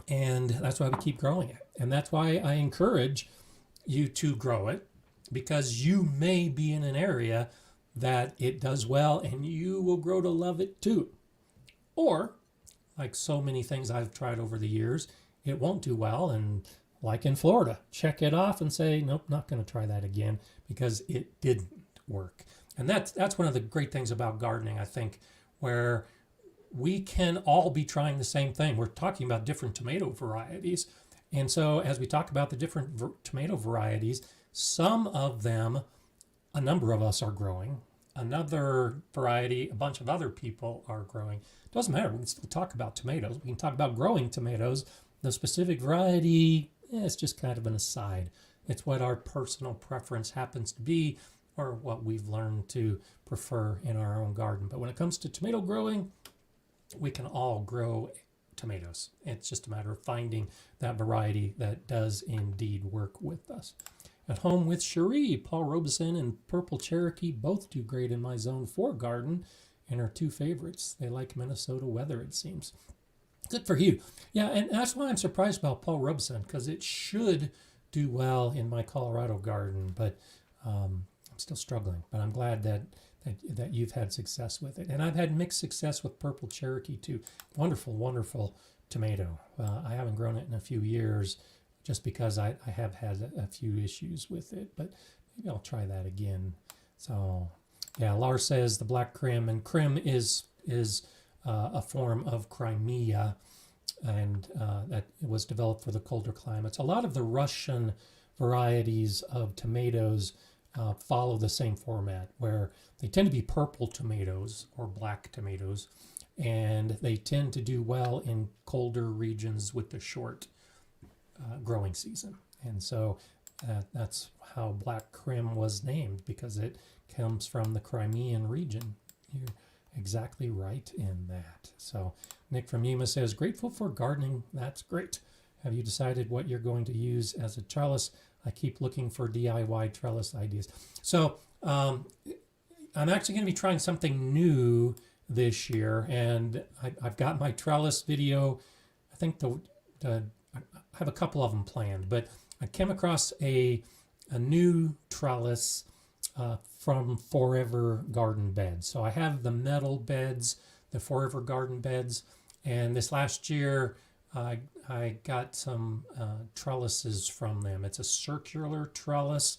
A: And that's why we keep growing it. And that's why I encourage you to grow it, because you may be in an area that it does well and you will grow to love it too. Or, like so many things I've tried over the years, it won't do well, and like in Florida, check it off and say, nope, not going to try that again because it didn't work. And that's one of the great things about gardening, I think, where we can all be trying the same thing. We're talking about different tomato varieties. And so as we talk about the different tomato varieties, some of them, a number of us are growing. Another variety, a bunch of other people are growing. It doesn't matter. We can still talk about tomatoes. We can talk about growing tomatoes. The specific variety, it's just kind of an aside. It's what our personal preference happens to be, or what we've learned to prefer in our own garden. But when it comes to tomato growing, we can all grow tomatoes. It's just a matter of finding that variety that does indeed work with us. At home with Cherie, Paul Robeson and Purple Cherokee both do great in my Zone 4 garden and are two favorites. They like Minnesota weather, it seems. Good for you. Yeah, and that's why I'm surprised about Paul Robeson, because it should do well in my Colorado garden, but I'm still struggling. But I'm glad that you've had success with it. And I've had mixed success with Purple Cherokee too. Wonderful tomato. I haven't grown it in a few years just because I have had a few issues with it, but maybe I'll try that again. So yeah, Lars says the black crim, and crim is a form of Crimea. and that was developed for the colder climates. A lot of the Russian varieties of tomatoes follow the same format, where they tend to be purple tomatoes or black tomatoes, and they tend to do well in colder regions with the short growing season. And so that's how Black Krim was named, because it comes from the Crimean region. You're exactly right in that. So Nick from Yuma says, grateful for gardening. That's great. Have you decided what you're going to use as a trellis? I keep looking for DIY trellis ideas. So I'm actually going to be trying something new this year, and I've got my trellis video. I think I have a couple of them planned, but I came across a new trellis from Forever Garden Beds. So I have the metal beds, the Forever Garden Beds, and this last year I got some trellises from them. It's a circular trellis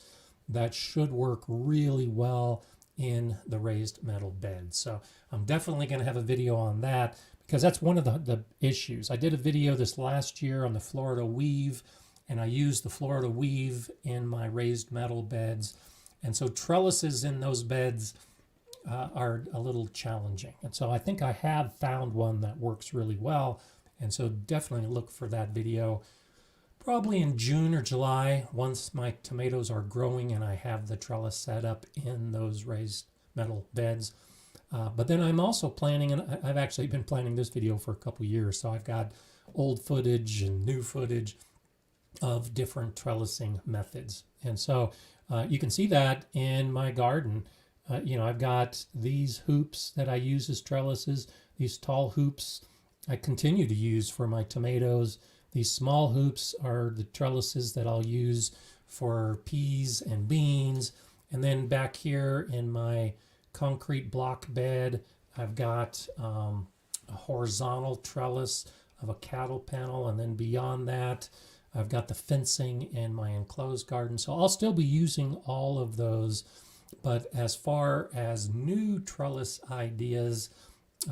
A: that should work really well in the raised metal bed. So I'm definitely going to have a video on that, because that's one of the issues. I did a video this last year on the Florida weave, and I used the Florida weave in my raised metal beds. And so trellises in those beds are a little challenging. And so I think I have found one that works really well. And so definitely look for that video probably in June or July, once my tomatoes are growing and I have the trellis set up in those raised metal beds. But then I'm also planning, and I've actually been planning this video for a couple years, so I've got old footage and new footage of different trellising methods. And so you can see that in my garden. I've got these hoops that I use as trellises, these tall hoops I continue to use for my tomatoes. These small hoops are the trellises that I'll use for peas and beans. And then back here in my concrete block bed, I've got a horizontal trellis of a cattle panel. And then beyond that, I've got the fencing in my enclosed garden. So I'll still be using all of those. But as far as new trellis ideas,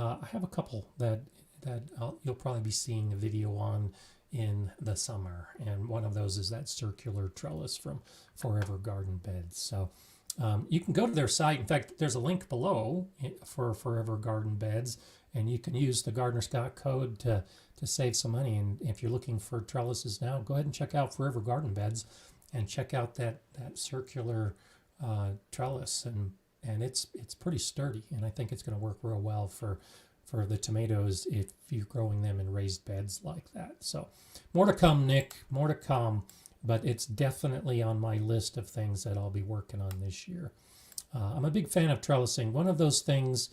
A: I have a couple that you'll probably be seeing a video on in the summer. And one of those is that circular trellis from Forever Garden Beds. So you can go to their site. In fact, there's a link below for Forever Garden Beds, and you can use the Gardener Scott code to save some money. And if you're looking for trellises now, go ahead and check out Forever Garden Beds and check out that circular trellis. And it's pretty sturdy, and I think it's going to work real well for the tomatoes if you're growing them in raised beds like that. So more to come, Nick, more to come, but it's definitely on my list of things that I'll be working on this year. I'm a big fan of trellising. One of those things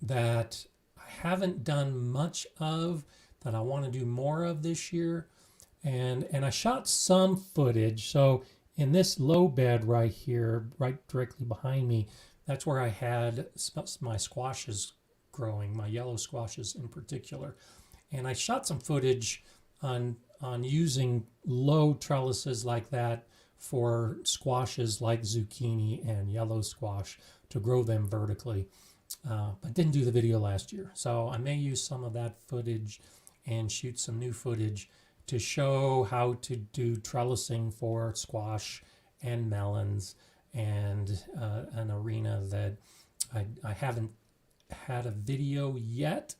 A: that I haven't done much of that I want to do more of this year, and I shot some footage. So in this low bed right here, right directly behind me, that's where I had my squashes growing, my yellow squashes in particular. And I shot some footage on using low trellises like that for squashes like zucchini and yellow squash to grow them vertically. But didn't do the video last year. So I may use some of that footage and shoot some new footage to show how to do trellising for squash and melons, and an arena that I haven't had a video yet,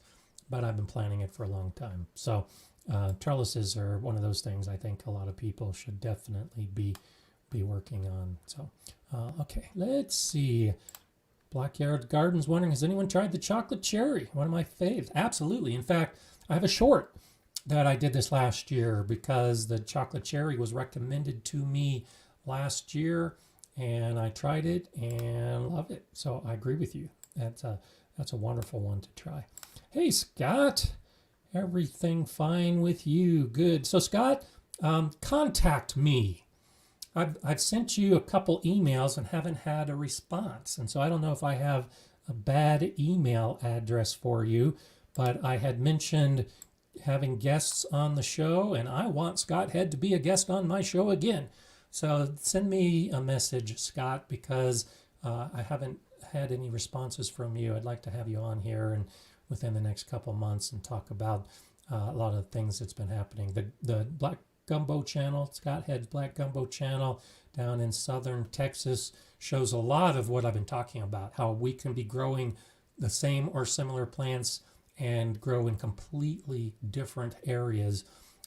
A: but I've been planning it for a long time. So trellises are one of those things I think a lot of people should definitely be working on. So okay, let's see. Blackyard Gardens wondering, has anyone tried the chocolate cherry? One of my faves. Absolutely. In fact, I have a short that I did this last year because the chocolate cherry was recommended to me last year, and I tried it and loved it. So I agree with you. That's a wonderful one to try. Hey, Scott, everything fine with you? Good. So Scott, contact me. I've sent you a couple emails and haven't had a response. And so I don't know if I have a bad email address for you, but I had mentioned having guests on the show, and I want Scott Head to be a guest on my show again. So send me a message, Scott, because I haven't had any responses from you. I'd like to have you on here, and within the next couple months and talk about a lot of the things that's been happening. The Black Gumbo channel, Scott Head's Black Gumbo channel down in southern Texas, shows a lot of what I've been talking about, how we can be growing the same or similar plants and grow in completely different areas,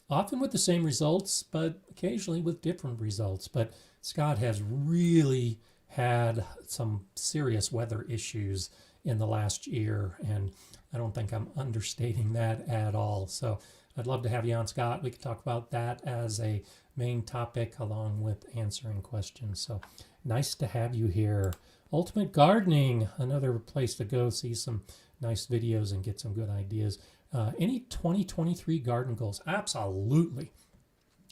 A: often with the same results, but occasionally with different results. But Scott has really had some serious weather issues in the last year, and I don't think I'm understating that at all. So I'd love to have you on, Scott. We could talk about that as a main topic along with answering questions. So nice to have you here. Ultimate Gardening, another place to go see some nice videos and get some good ideas. Any 2023 garden goals? Absolutely.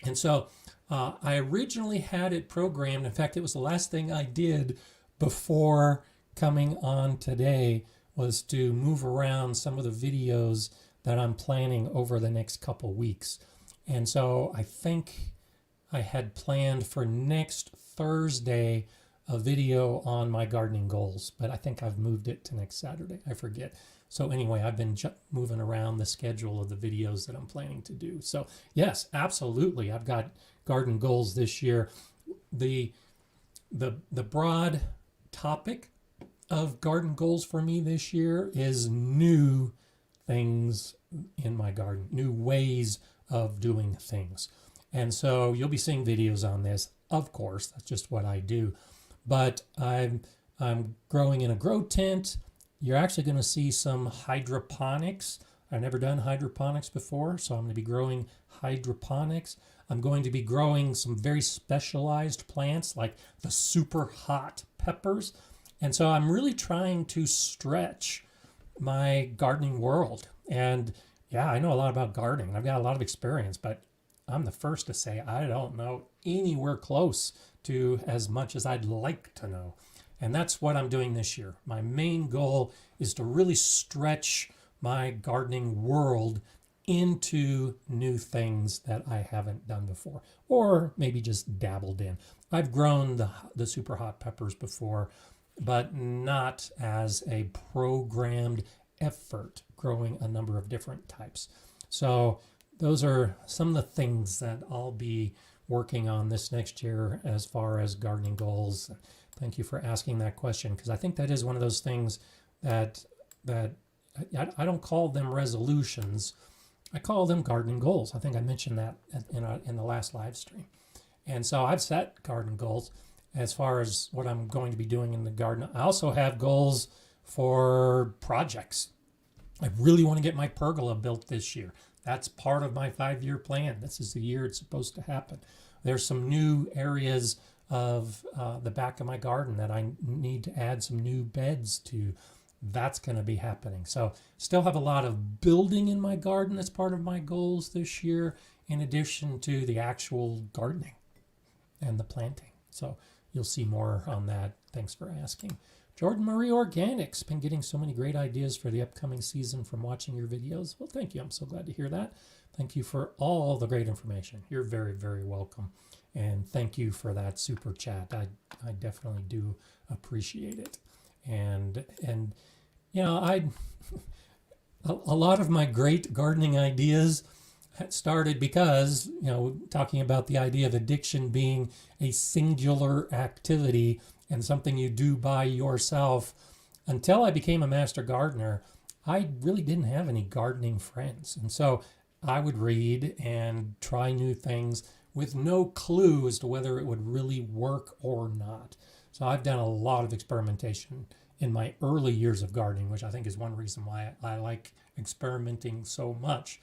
A: And so I originally had it programmed. In fact, it was the last thing I did before coming on today, was to move around some of the videos that I'm planning over the next couple weeks. And so I think I had planned for next Thursday a video on my gardening goals, but I think I've moved it to next Saturday. I forget. So anyway, I've been moving around the schedule of the videos that I'm planning to do. So yes, absolutely. I've got garden goals this year. The broad topic of garden goals for me this year is new things in my garden, new ways of doing things. And so you'll be seeing videos on this, of course. That's just what I do. But I'm growing in a grow tent. You're actually going to see some hydroponics. I've never done hydroponics before, so I'm going to be growing hydroponics. I'm going to be growing some very specialized plants like the super hot peppers. And so I'm really trying to stretch my gardening world. And yeah, I know a lot about gardening. I've got a lot of experience, but I'm the first to say I don't know anywhere close to as much as I'd like to know. And that's what I'm doing this year. My main goal is to really stretch my gardening world into new things that I haven't done before, or maybe just dabbled in. I've grown the super hot peppers before, but not as a programmed effort, growing a number of different types. So those are some of the things that I'll be working on this next year as far as gardening goals. Thank you for asking that question, because I think that is one of those things that I don't call them resolutions. I call them gardening goals. I think I mentioned that in the last live stream. And so I've set garden goals as far as what I'm going to be doing in the garden. I also have goals for projects. I really want to get my pergola built this year. That's part of my 5-year plan. This is the year it's supposed to happen. There's some new areas of the back of my garden that I need to add some new beds to. That's going to be happening. So still have a lot of building in my garden that's part of my goals this year, in addition to the actual gardening and the planting. So you'll see more on that. Thanks for asking. Jordan Marie Organics, been getting so many great ideas for the upcoming season from watching your videos. Well, thank you. I'm so glad to hear that. Thank you for all the great information. You're very, very welcome. And thank you for that super chat. I definitely do appreciate it. And you know, a lot of my great gardening ideas started because, you know, talking about the idea of addiction being a singular activity and something you do by yourself. Until I became a master gardener, I really didn't have any gardening friends. And so I would read and try new things with no clue as to whether it would really work or not. So I've done a lot of experimentation in my early years of gardening, which I think is one reason why I like experimenting so much.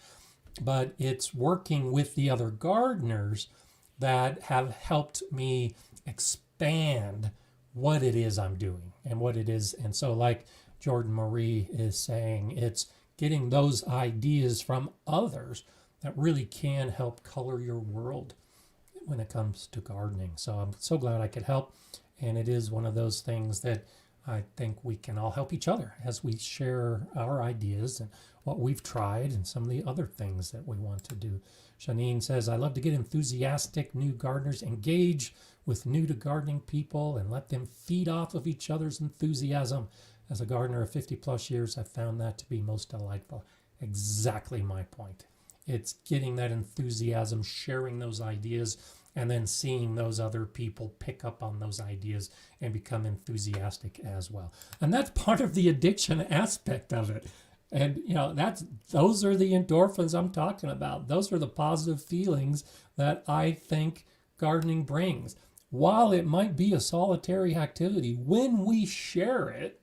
A: But it's working with the other gardeners that have helped me expand what it is I'm doing and what it is. And so like Jordan Marie is saying, it's getting those ideas from others that really can help color your world when it comes to gardening. So I'm so glad I could help. And it is one of those things that I think we can all help each other as we share our ideas and what we've tried and some of the other things that we want to do. Shanine says, I love to get enthusiastic new gardeners engage with new to gardening people and let them feed off of each other's enthusiasm. As a gardener of 50 plus years, I've found that to be most delightful. Exactly my point. It's getting that enthusiasm, sharing those ideas, and then seeing those other people pick up on those ideas and become enthusiastic as well. And that's part of the addiction aspect of it. And those are the endorphins I'm talking about. Those are the positive feelings that I think gardening brings. While it might be a solitary activity, when we share it,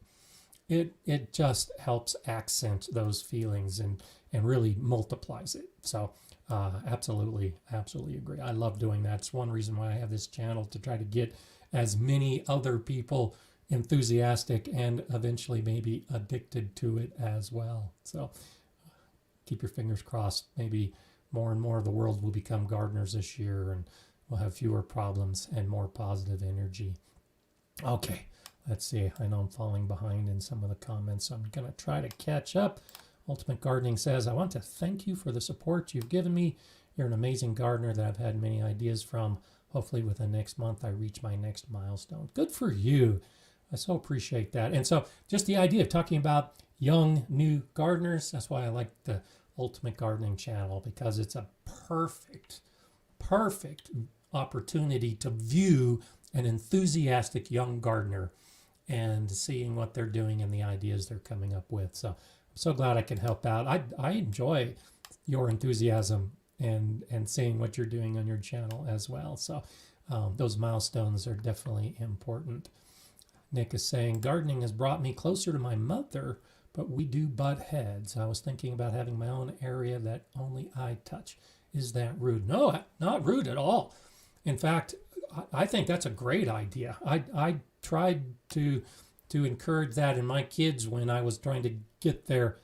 A: it just helps accent those feelings and really multiplies it. So absolutely agree. I love doing that. It's one reason why I have this channel, to try to get as many other people enthusiastic and eventually maybe addicted to it as well. So keep your fingers crossed. Maybe more and more of the world will become gardeners this year, and we'll have fewer problems and more positive energy. Okay, let's see. I know I'm falling behind in some of the comments, so I'm going to try to catch up. Ultimate Gardening says, I want to thank you for the support you've given me. You're an amazing gardener that I've had many ideas from. Hopefully within next month I reach my next milestone. Good for you. I so appreciate that. And so just the idea of talking about young, new gardeners, that's why I like the Ultimate Gardening channel, because it's a perfect opportunity to view an enthusiastic young gardener and seeing what they're doing and the ideas they're coming up with. So I'm so glad I can help out. I enjoy your enthusiasm and seeing what you're doing on your channel as well. So those milestones are definitely important. Nick is saying, gardening has brought me closer to my mother, but we do butt heads. I was thinking about having my own area that only I touch. Is that rude? No, not rude at all. In fact, I think that's a great idea. I tried to encourage that in my kids when I was trying to get their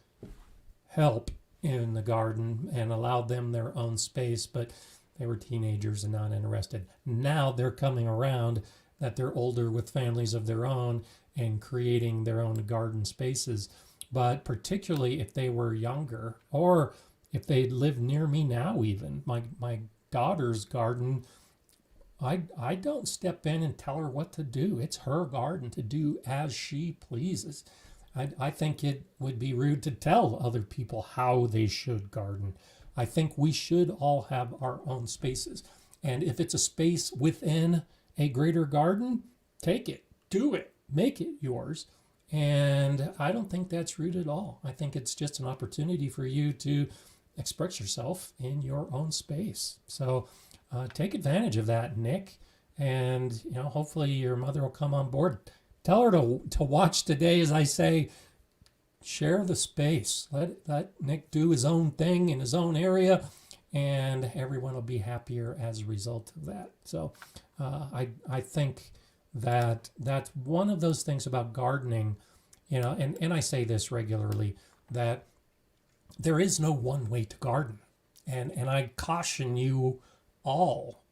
A: help in the garden and allowed them their own space, but they were teenagers and not interested. Now they're coming around that they're older with families of their own and creating their own garden spaces. But particularly if they were younger, or if they live near me now even, my daughter's garden, I don't step in and tell her what to do. It's her garden to do as she pleases. I think it would be rude to tell other people how they should garden. I think we should all have our own spaces. And if it's a space within a greater garden, take it, do it, make it yours. And I don't think that's rude at all. I think it's just an opportunity for you to express yourself in your own space. So take advantage of that, Nick. And hopefully your mother will come on board. Tell her to watch today, as I say, share the space. Let Nick do his own thing in his own area, and everyone will be happier as a result of that. So I think that that's one of those things about gardening, and I say this regularly, that there is no one way to garden. And I caution you all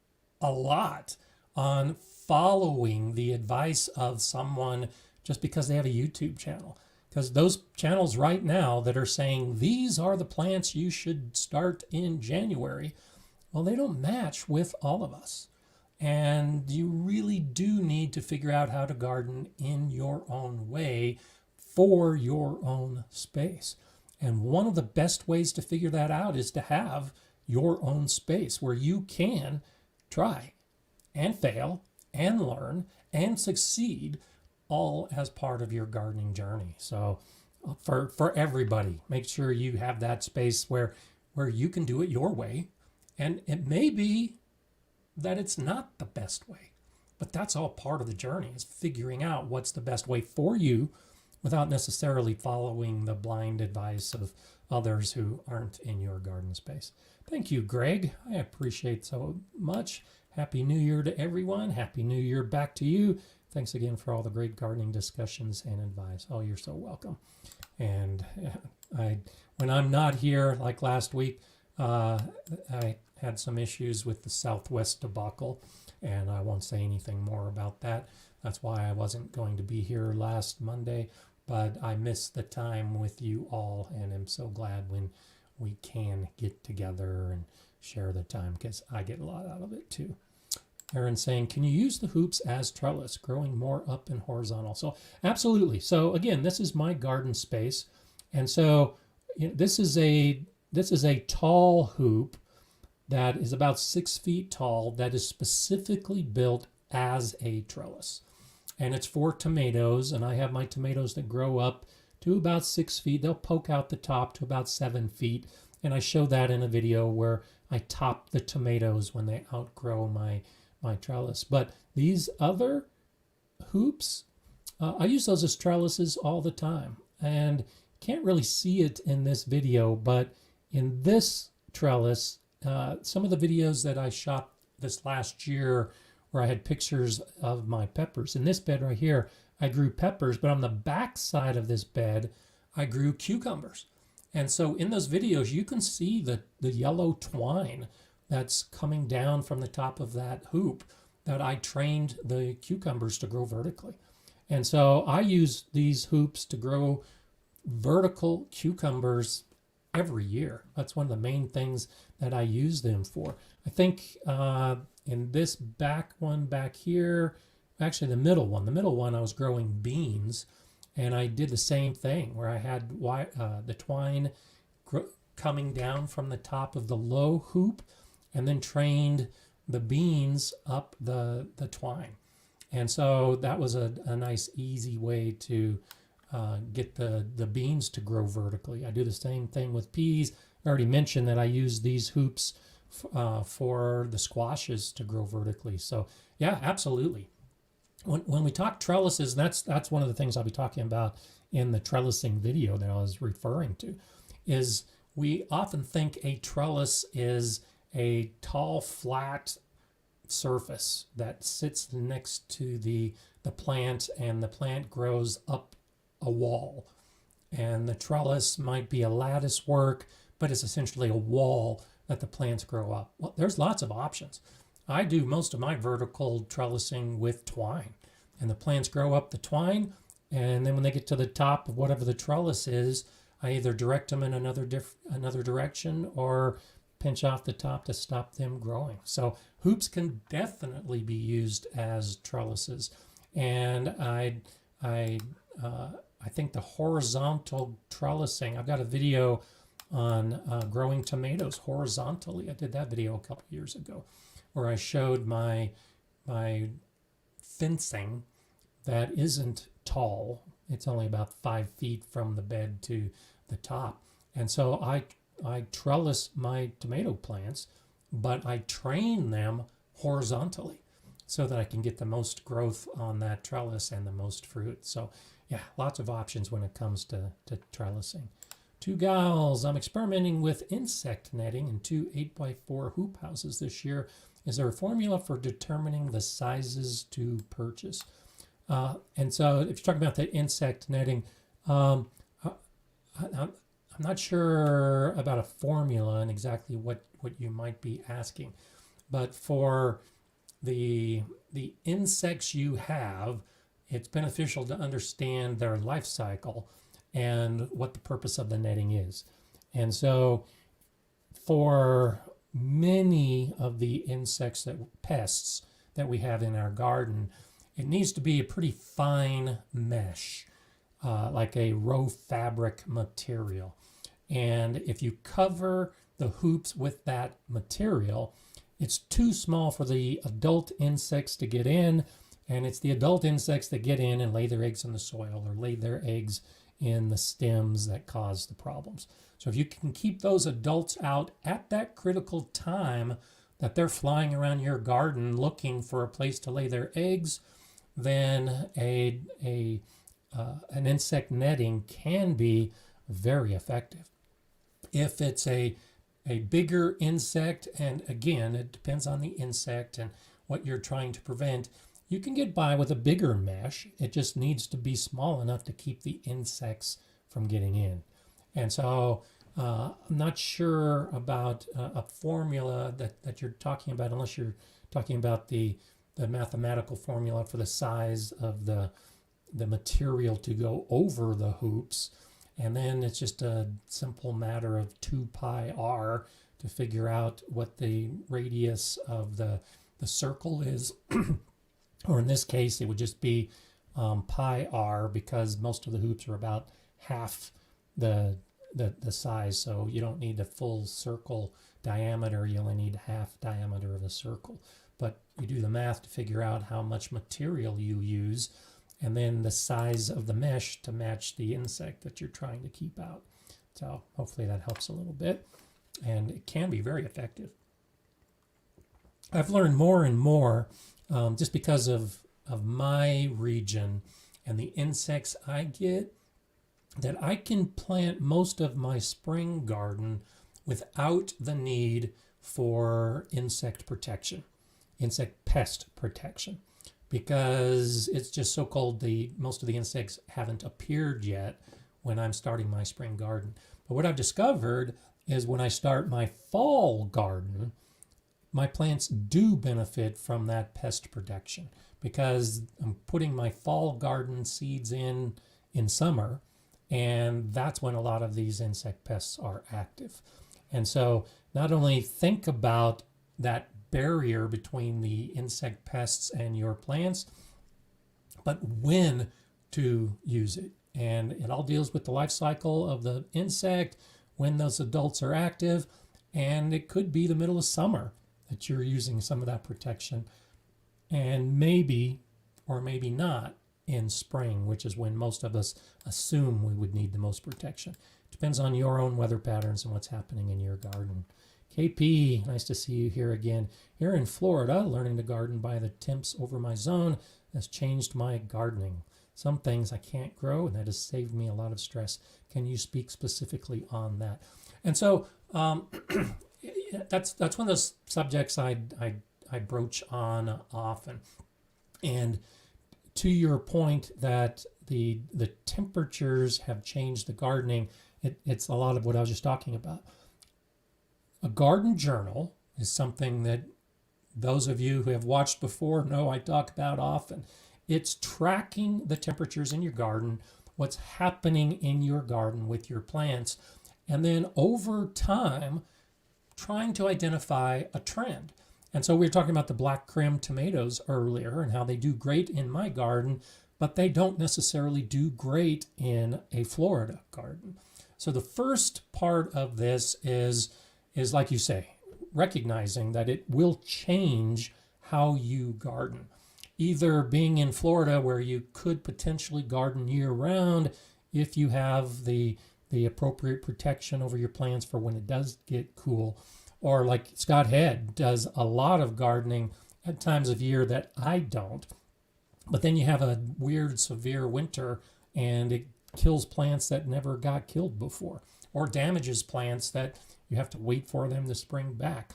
A: a lot on following the advice of someone just because they have a YouTube channel. Because those channels right now that are saying these are the plants you should start in January, well, they don't match with all of us. And you really do need to figure out how to garden in your own way for your own space. And one of the best ways to figure that out is to have your own space where you can try and fail and learn and succeed, all as part of your gardening journey. So for everybody, make sure you have that space where you can do it your way. And it may be that it's not the best way, but that's all part of the journey, is figuring out what's the best way for you without necessarily following the blind advice of others who aren't in your garden space. Thank you, Greg. I appreciate so much. Happy New Year to everyone. Happy New Year back to you. Thanks again for all the great gardening discussions and advice. Oh, you're so welcome. And when I'm not here, like last week, I had some issues with the Southwest debacle, and I won't say anything more about that. That's why I wasn't going to be here last Monday, but I missed the time with you all, and I'm so glad when we can get together and share the time, because I get a lot out of it too. Aaron saying, can you use the hoops as trellis, growing more up and horizontal? So absolutely. So again, this is my garden space. And so this is a tall hoop that is about 6 feet tall that is specifically built as a trellis. And it's for tomatoes, and I have my tomatoes that grow up to about 6 feet. They'll poke out the top to about 7 feet. And I show that in a video where I top the tomatoes when they outgrow my trellis. But these other hoops, I use those as trellises all the time. And can't really see it in this video, but in this trellis, some of the videos that I shot this last year where I had pictures of my peppers. In this bed right here, I grew peppers, but on the back side of this bed, I grew cucumbers. And so in those videos, you can see the yellow twine that's coming down from the top of that hoop that I trained the cucumbers to grow vertically. And so I use these hoops to grow vertical cucumbers every year. That's one of the main things that I use them for. I think in this back one back here, actually the middle one I was growing beans, and I did the same thing where I had the twine coming down from the top of the low hoop and then trained the beans up the twine. And so that was a nice easy way to get the beans to grow vertically. I do the same thing with peas. I already mentioned that I use these hoops for the squashes to grow vertically. So yeah, absolutely. When we talk trellises, that's one of the things I'll be talking about in the trellising video that I was referring to, is we often think a trellis is a tall, flat surface that sits next to the plant, and the plant grows up a wall. And the trellis might be a lattice work, but it's essentially a wall that the plants grow up. Well, there's lots of options. I do most of my vertical trellising with twine, and the plants grow up the twine, and then when they get to the top of whatever the trellis is, I either direct them in another direction or pinch off the top to stop them growing. So hoops can definitely be used as trellises, and I think the horizontal trellising, I've got a video on growing tomatoes horizontally. I did that video a couple years ago where I showed my fencing that isn't tall. It's only about 5 feet from the bed to the top. And so I trellis my tomato plants, but I train them horizontally so that I can get the most growth on that trellis and the most fruit. So yeah, lots of options when it comes to trellising. Two gals, I'm experimenting with insect netting in 2 8x4 hoop houses this year. Is there a formula for determining the sizes to purchase? And so if you're talking about the insect netting, I'm not sure about a formula and exactly what you might be asking. But for the insects you have, it's beneficial to understand their life cycle and what the purpose of the netting is. And so for many of the insects, pests that we have in our garden, it needs to be a pretty fine mesh, like a raw fabric material. And if you cover the hoops with that material, it's too small for the adult insects to get in, and it's the adult insects that get in and lay their eggs in the soil or lay their eggs in the stems that cause the problems. So if you can keep those adults out at that critical time that they're flying around your garden looking for a place to lay their eggs, then an insect netting can be very effective. If it's a bigger insect, and again, it depends on the insect and what you're trying to prevent, you can get by with a bigger mesh. It just needs to be small enough to keep the insects from getting in. And so I'm not sure about a formula that you're talking about, unless you're talking about the mathematical formula for the size of the material to go over the hoops. And then it's just a simple matter of 2 pi r to figure out what the radius of the the circle is, or in this case, it would just be pi r, because most of the hoops are about half the size. So you don't need a full circle diameter. You only need half diameter of a circle. But you do the math to figure out how much material you use, and then the size of the mesh to match the insect that you're trying to keep out. So hopefully that helps a little bit, and it can be very effective. I've learned more and more just because of my region and the insects I get, that I can plant most of my spring garden without the need for insect protection, insect pest protection, because it's just so cold. Most of the insects haven't appeared yet when I'm starting my spring garden. But what I've discovered is when I start my fall garden, my plants do benefit from that pest protection, because I'm putting my fall garden seeds in summer, and that's when a lot of these insect pests are active. And so not only think about that barrier between the insect pests and your plants, but when to use it. And it all deals with the life cycle of the insect, when those adults are active, and it could be the middle of summer that you're using some of that protection, and maybe or maybe not in spring, which is when most of us assume we would need the most protection. Depends on your own weather patterns and what's happening in your garden. KP, nice to see you here again. Here in Florida, learning to garden by the temps over my zone has changed my gardening. Some things I can't grow, and that has saved me a lot of stress. Can you speak specifically on that? And so that's one of those subjects I broach on often. And to your point that the temperatures have changed the gardening, it's a lot of what I was just talking about. A garden journal is something that those of you who have watched before know I talk about often. It's tracking the temperatures in your garden, what's happening in your garden with your plants, and then over time, trying to identify a trend. And so we were talking about the black crim tomatoes earlier and how they do great in my garden, but they don't necessarily do great in a Florida garden. So the first part of this is like you say, recognizing that it will change how you garden. Either being in Florida, where you could potentially garden year round if you have the appropriate protection over your plants for when it does get cool, or like Scott Head does a lot of gardening at times of year that I don't. But then you have a weird, severe winter and it kills plants that never got killed before, or damages plants that you have to wait for them to spring back.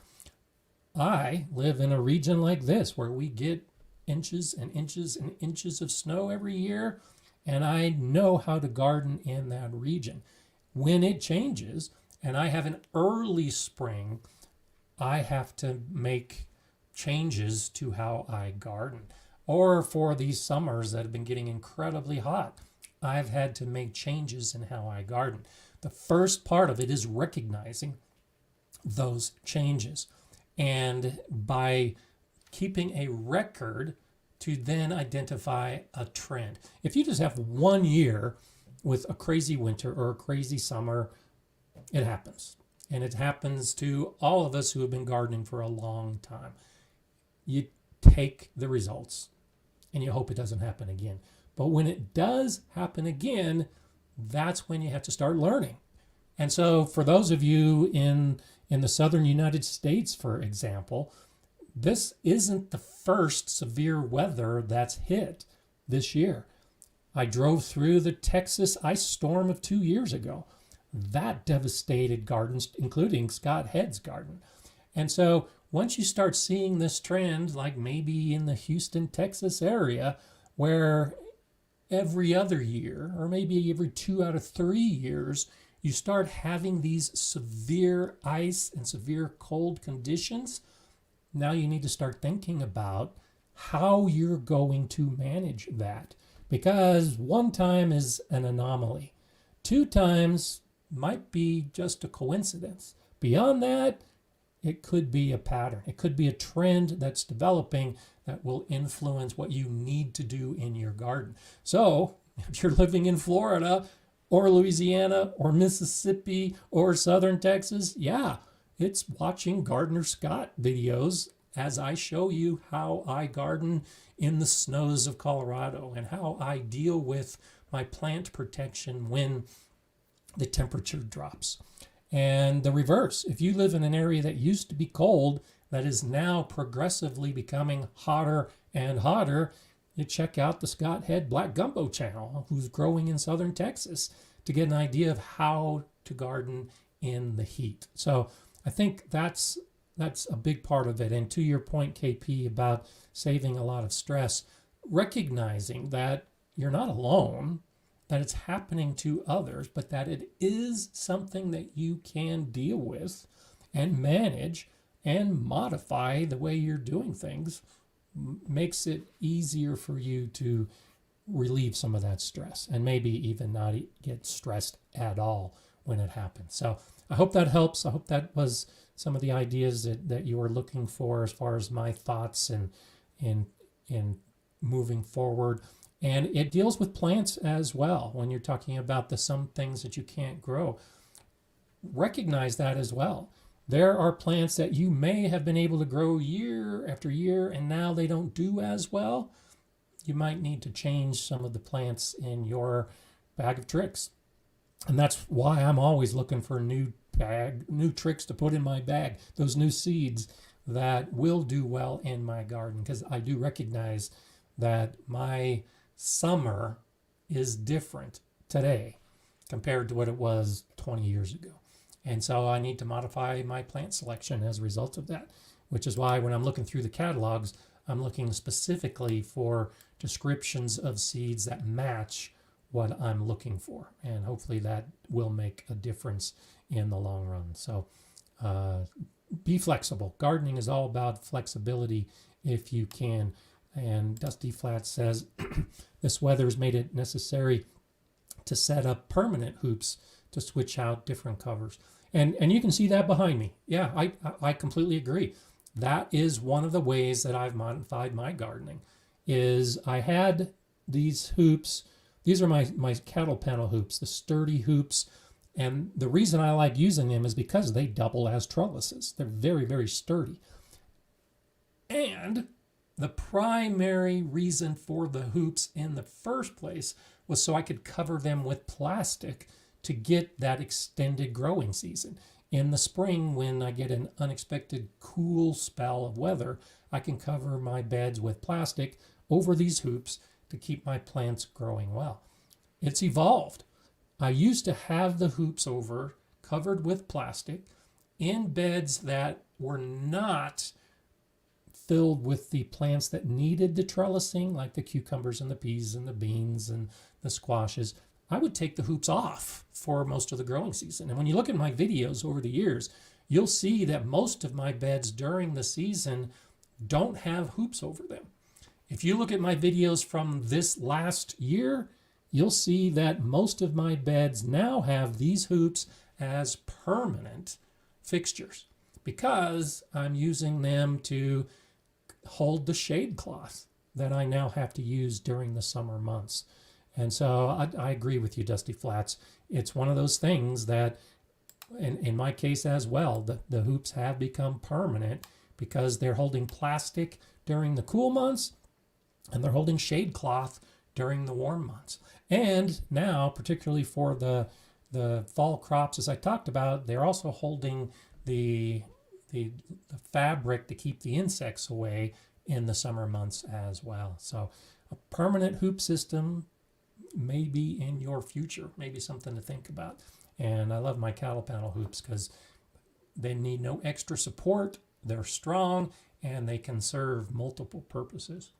A: I live in a region like this where we get inches and inches and inches of snow every year, and I know how to garden in that region. When it changes and I have an early spring, I have to make changes to how I garden. Or for these summers that have been getting incredibly hot, I've had to make changes in how I garden. The first part of it is recognizing those changes, and by keeping a record to then identify a trend. If you just have 1 year with a crazy winter or a crazy summer, it happens. And it happens to all of us who have been gardening for a long time. You take the results and you hope it doesn't happen again. But when it does happen again, that's when you have to start learning. And so for those of you in the southern United States, for example, this isn't the first severe weather that's hit this year. I drove through the Texas ice storm of 2 years ago. That devastated gardens, including Scott Head's garden. And so once you start seeing this trend, like maybe in the Houston, Texas area, where every other year, or maybe every 2 out of 3 years, you start having these severe ice and severe cold conditions, now you need to start thinking about how you're going to manage that. Because 1 time is an anomaly. 2 times might be just a coincidence. Beyond that, it could be a pattern. It could be a trend that's developing that will influence what you need to do in your garden. So if you're living in Florida or Louisiana or Mississippi or Southern Texas, yeah, it's watching Gardener Scott videos as I show you how I garden in the snows of Colorado and how I deal with my plant protection when the temperature drops. And the reverse, if you live in an area that used to be cold, that is now progressively becoming hotter and hotter, you check out the Scott Head Black Gumbo channel, who's growing in southern Texas, to get an idea of how to garden in the heat. So I think that's a big part of it. And to your point, KP, about saving a lot of stress, recognizing that you're not alone, that it's happening to others, but that it is something that you can deal with and manage and modify the way you're doing things, makes it easier for you to relieve some of that stress and maybe even not get stressed at all when it happens. So I hope that helps. I hope that was some of the ideas that you were looking for as far as my thoughts and in moving forward. And it deals with plants as well. When you're talking about some things that you can't grow, recognize that as well. There are plants that you may have been able to grow year after year, and now they don't do as well. You might need to change some of the plants in your bag of tricks. And that's why I'm always looking for new tricks to put in my bag, those new seeds that will do well in my garden, because I do recognize that my summer is different today compared to what it was 20 years ago. And so I need to modify my plant selection as a result of that, which is why when I'm looking through the catalogs, I'm looking specifically for descriptions of seeds that match what I'm looking for. And hopefully that will make a difference in the long run. So be flexible. Gardening is all about flexibility if you can. And Dusty Flat says, this weather's made it necessary to set up permanent hoops to switch out different covers. And you can see that behind me. Yeah, I completely agree. That is one of the ways that I've modified my gardening, is I had these hoops. These are my cattle panel hoops, the sturdy hoops. And the reason I like using them is because they double as trellises. They're very, very sturdy. And the primary reason for the hoops in the first place was so I could cover them with plastic to get that extended growing season. In the spring, when I get an unexpected cool spell of weather, I can cover my beds with plastic over these hoops to keep my plants growing well. It's evolved. I used to have the hoops over covered with plastic in beds that were not filled with the plants that needed the trellising, like the cucumbers and the peas and the beans and the squashes. I would take the hoops off for most of the growing season. And when you look at my videos over the years, you'll see that most of my beds during the season don't have hoops over them. If you look at my videos from this last year, you'll see that most of my beds now have these hoops as permanent fixtures because I'm using them to hold the shade cloth that I now have to use during the summer months. And so I agree with you, Dusty Flats. It's one of those things that, in my case as well, the hoops have become permanent because they're holding plastic during the cool months and they're holding shade cloth during the warm months. And now, particularly for the fall crops, as I talked about, they're also holding the fabric to keep the insects away in the summer months as well. So a permanent hoop system may be in your future, maybe something to think about. And I love my cattle panel hoops because they need no extra support, they're strong, and they can serve multiple purposes.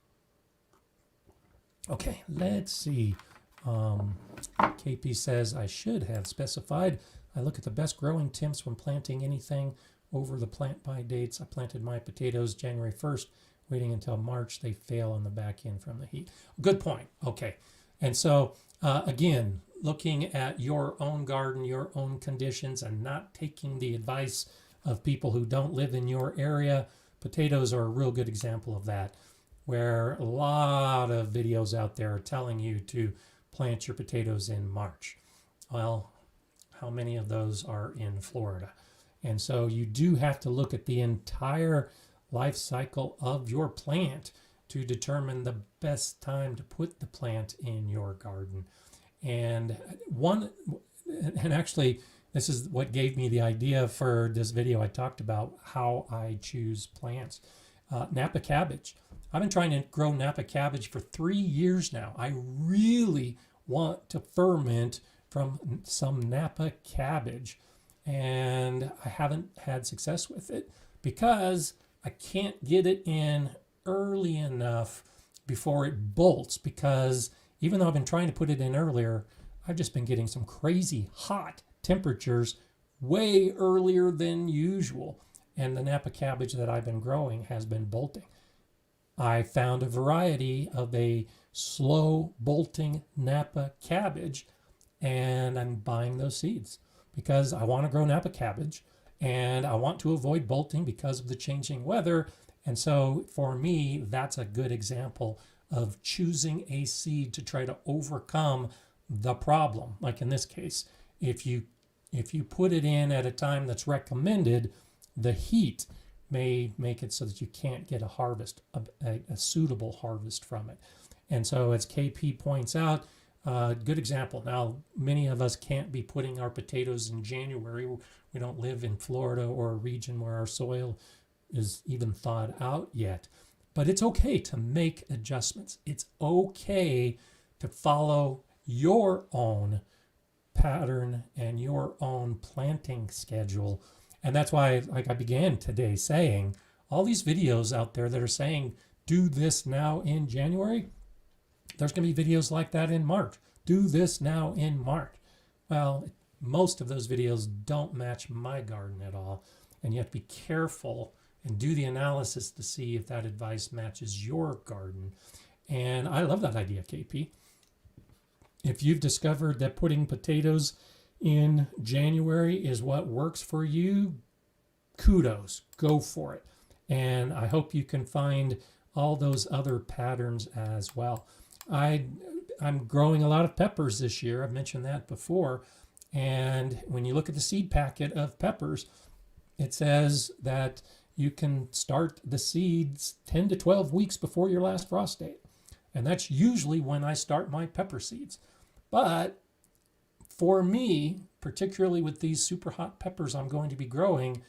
A: Okay, let's see. KP says, I should have specified. I look at the best growing temps when planting anything over the plant by dates. I planted my potatoes January 1st, waiting until March. They fail on the back end from the heat. Good point. Okay. And so, again, looking at your own garden, your own conditions, and not taking the advice of people who don't live in your area. Potatoes are a real good example of that, where a lot of videos out there are telling you to plant your potatoes in March. Well, how many of those are in Florida? And so you do have to look at the entire life cycle of your plant to determine the best time to put the plant in your garden. And actually, this is what gave me the idea for this video. I talked about how I choose plants. Napa cabbage. I've been trying to grow Napa cabbage for 3 years now. I really want to ferment from some Napa cabbage, and I haven't had success with it because I can't get it in early enough before it bolts, because even though I've been trying to put it in earlier, I've just been getting some crazy hot temperatures way earlier than usual, and the Napa cabbage that I've been growing has been bolting. I found a variety of a slow bolting Napa cabbage, and I'm buying those seeds because I want to grow Napa cabbage and I want to avoid bolting because of the changing weather. And so for me, that's a good example of choosing a seed to try to overcome the problem. Like in this case, if you put it in at a time that's recommended, the heat may make it so that you can't get a harvest, a suitable harvest from it. And so as KP points out, good example. Now, many of us can't be putting our potatoes in January. We don't live in Florida or a region where our soil is even thawed out yet. But it's okay to make adjustments. It's okay to follow your own pattern and your own planting schedule. And that's why, like I began today saying, all these videos out there that are saying, do this now in January, there's going to be videos like that in March. Do this now in March. Well, most of those videos don't match my garden at all. And you have to be careful and do the analysis to see if that advice matches your garden. And I love that idea, KP. If you've discovered that putting potatoes in January is what works for you, kudos, go for it. And I hope you can find all those other patterns as well. I'm growing a lot of peppers this year. I've mentioned that before. And when you look at the seed packet of peppers, it says that you can start the seeds 10 to 12 weeks before your last frost date. And that's usually when I start my pepper seeds. But for me, particularly with these super hot peppers I'm going to be growing,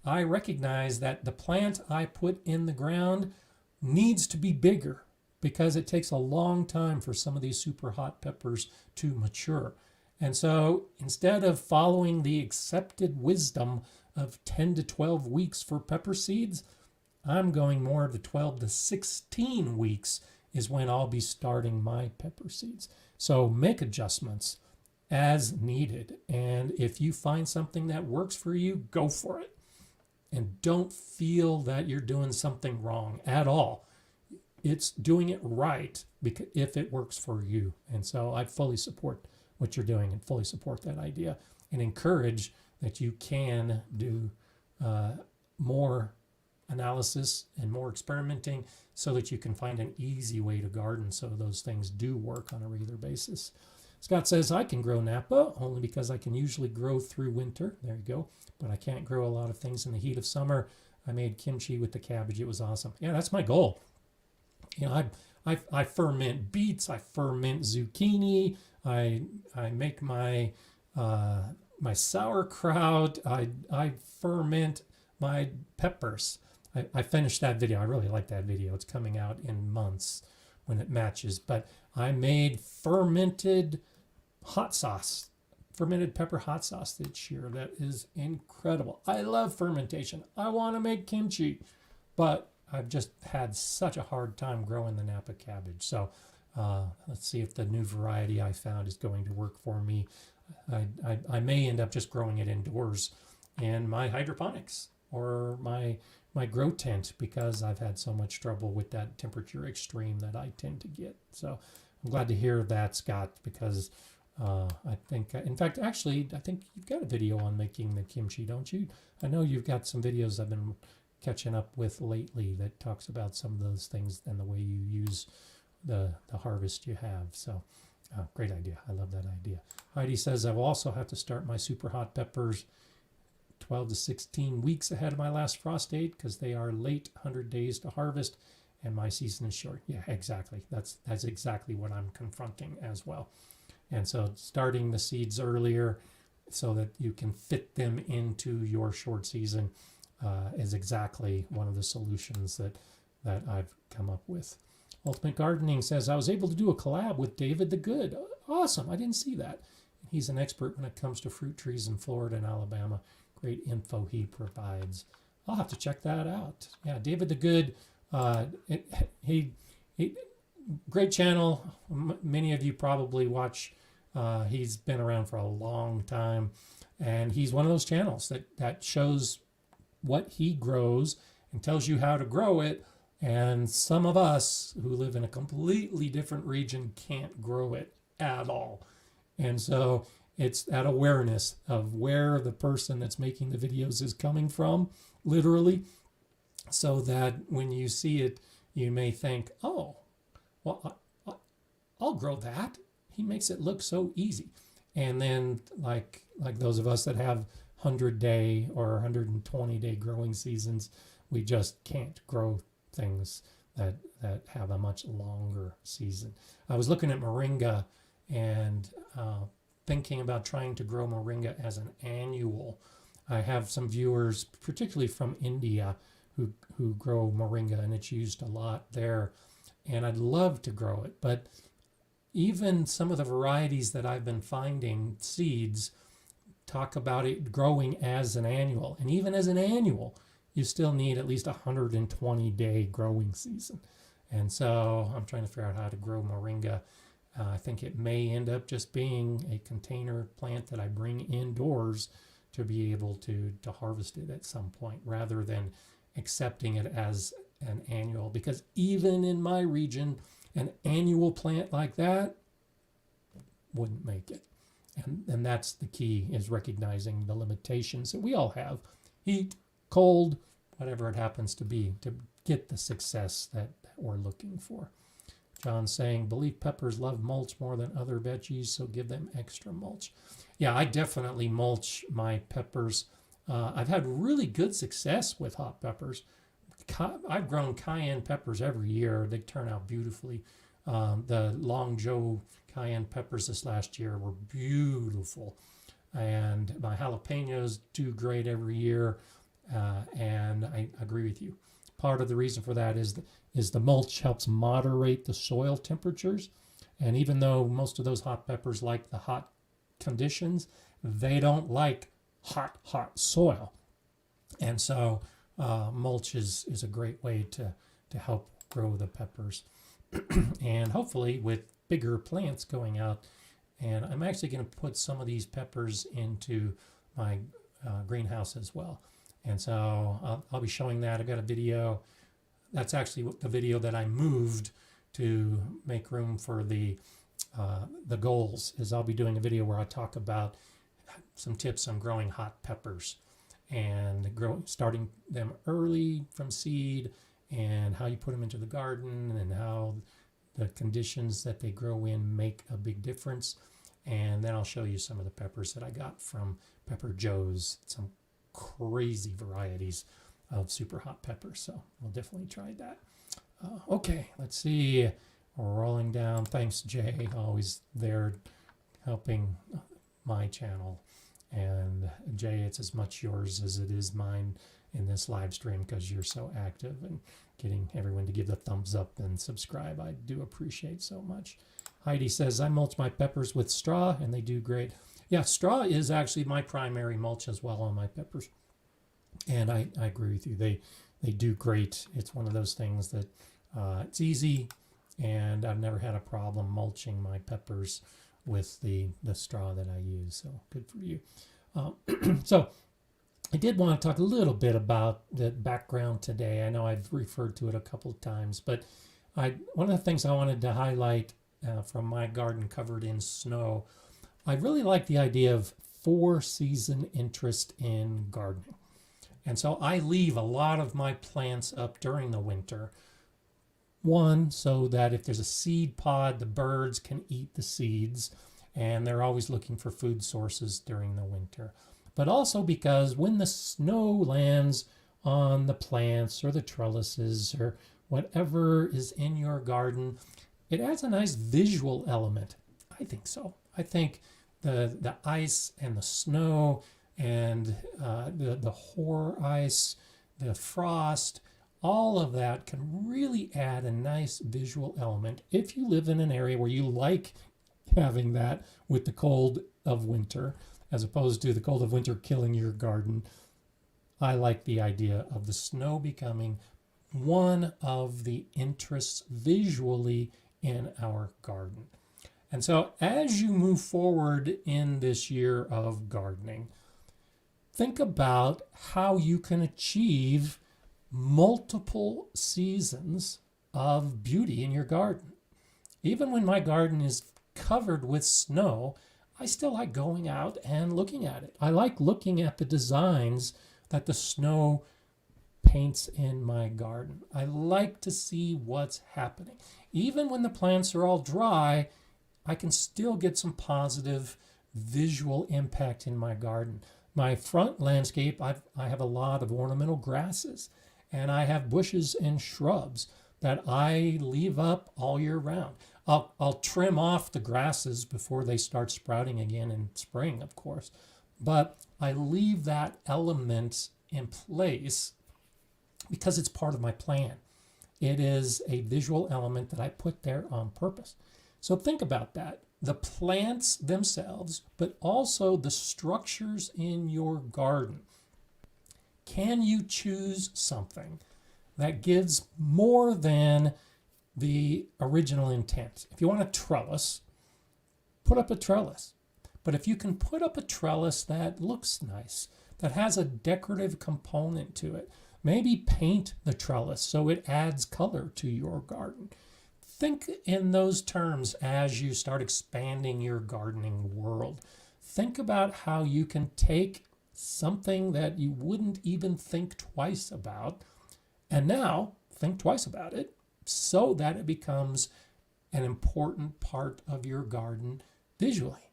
A: I recognize that the plant I put in the ground needs to be bigger because it takes a long time for some of these super hot peppers to mature. And so instead of following the accepted wisdom of 10 to 12 weeks for pepper seeds, I'm going more of the 12 to 16 weeks is when I'll be starting my pepper seeds. So make adjustments as needed. And if you find something that works for you, go for it. And don't feel that you're doing something wrong at all. It's doing it right because if it works for you. And so I fully support what you're doing and fully support that idea and encourage that you can do more analysis and more experimenting so that you can find an easy way to garden so those things do work on a regular basis. Scott says, I can grow Napa only because I can usually grow through winter. There you go. But I can't grow a lot of things in the heat of summer. I made kimchi with the cabbage. It was awesome. Yeah, that's my goal. You know, I ferment beets. I ferment zucchini. I make my my sauerkraut. I ferment my peppers. I finished that video. I really like that video. It's coming out in months when it matches. But I made fermented hot sauce, fermented pepper hot sauce this year. That is incredible. I love fermentation. I want to make kimchi, but I've just had such a hard time growing the Napa cabbage. So let's see if the new variety I found is going to work for me. I may end up just growing it indoors in my hydroponics or my grow tent because I've had so much trouble with that temperature extreme that I tend to get. So I'm glad to hear that, Scott, because I think, in fact, actually, I think you've got a video on making the kimchi, don't you? I know you've got some videos I've been catching up with lately that talks about some of those things and the way you use the harvest you have. So great idea. I love that idea. Heidi says, I will also have to start my super hot peppers 12 to 16 weeks ahead of my last frost date because they are late 100 days to harvest and my season is short. Yeah, exactly. That's exactly what I'm confronting as well. And so starting the seeds earlier so that you can fit them into your short season is exactly one of the solutions that I've come up with. Ultimate Gardening says, I was able to do a collab with David the Good. Awesome. I didn't see that. He's an expert when it comes to fruit trees in Florida and Alabama. Great info he provides. I'll have to check that out. Yeah, David the Good, he great channel. Many of you probably watch. He's been around for a long time, and he's one of those channels that shows what he grows and tells you how to grow it. And some of us who live in a completely different region can't grow it at all. And so it's that awareness of where the person that's making the videos is coming from, literally, so that when you see it, you may think, oh, well, I'll grow that. He makes it look so easy. And then like those of us that have 100-day or 120-day growing seasons, we just can't grow things that have a much longer season. I was looking at moringa and thinking about trying to grow moringa as an annual. I have some viewers, particularly from India, who grow moringa, and it's used a lot there. And I'd love to grow it, but even some of the varieties that I've been finding, seeds, talk about it growing as an annual. And even as an annual, you still need at least a 120-day growing season. And so I'm trying to figure out how to grow moringa. I think it may end up just being a container plant that I bring indoors to be able to harvest it at some point, rather than accepting it as an annual. Because even in my region, an annual plant like that wouldn't make it. And that's the key, is recognizing the limitations that we all have. Heat, cold, whatever it happens to be, to get the success that we're looking for. John's saying, believe peppers love mulch more than other veggies, so give them extra mulch. Yeah, I definitely mulch my peppers. I've had really good success with hot peppers. I've grown cayenne peppers every year. They turn out beautifully. The Long Joe cayenne peppers this last year were beautiful. And my jalapenos do great every year. And I agree with you. Part of the reason for that is the mulch helps moderate the soil temperatures. And even though most of those hot peppers like the hot conditions, they don't like hot soil. And so mulch is a great way to help grow the peppers. And hopefully with bigger plants going out. And I'm actually going to put some of these peppers into my greenhouse as well. And so I'll be showing that. I've got a video. That's actually the video that I moved to make room for the goals. Is I'll be doing a video where I talk about some tips on growing hot peppers and starting them early from seed, and how you put them into the garden, and how the conditions that they grow in make a big difference. And then I'll show you some of the peppers that I got from Pepper Joe's, some crazy varieties of super hot peppers. So we'll definitely try that. Okay, let's see. We're rolling down. Thanks, Jay, always there helping my channel. And Jay, it's as much yours as it is mine in this live stream, because you're so active and getting everyone to give the thumbs up and subscribe. I do appreciate so much. Heidi says, I mulch my peppers with straw and they do great. Yeah, straw is actually my primary mulch as well on my peppers. And I agree with you. They do great. It's one of those things that it's easy, and I've never had a problem mulching my peppers with the straw that I use. So good for you. So I did want to talk a little bit about the background today. I know I've referred to it a couple of times, but one of the things I wanted to highlight from my garden covered in snow I really like the idea of 4-season interest in gardening. And so I leave a lot of my plants up during the winter. One, so that if there's a seed pod, the birds can eat the seeds, and they're always looking for food sources during the winter. But also because when the snow lands on the plants or the trellises or whatever is in your garden, it adds a nice visual element. I think so. I think the ice and the snow and the hoar ice, the frost, all of that can really add a nice visual element if you live in an area where you like having that with the cold of winter, as opposed to the cold of winter killing your garden. I like the idea of the snow becoming one of the interests visually in our garden. And so as you move forward in this year of gardening, think about how you can achieve multiple seasons of beauty in your garden. Even when my garden is covered with snow, I still like going out and looking at it. I like looking at the designs that the snow paints in my garden. I like to see what's happening. Even when the plants are all dry, I can still get some positive visual impact in my garden. My front landscape, I have a lot of ornamental grasses, and I have bushes and shrubs that I leave up all year round. I'll trim off the grasses before they start sprouting again in spring, of course, but I leave that element in place because it's part of my plan. It is a visual element that I put there on purpose. So think about that. The plants themselves, but also the structures in your garden. Can you choose something that gives more than the original intent? If you want a trellis, put up a trellis. But if you can put up a trellis that looks nice, that has a decorative component to it, maybe paint the trellis so it adds color to your garden. Think in those terms as you start expanding your gardening world. Think about how you can take something that you wouldn't even think twice about, and now think twice about it so that it becomes an important part of your garden visually.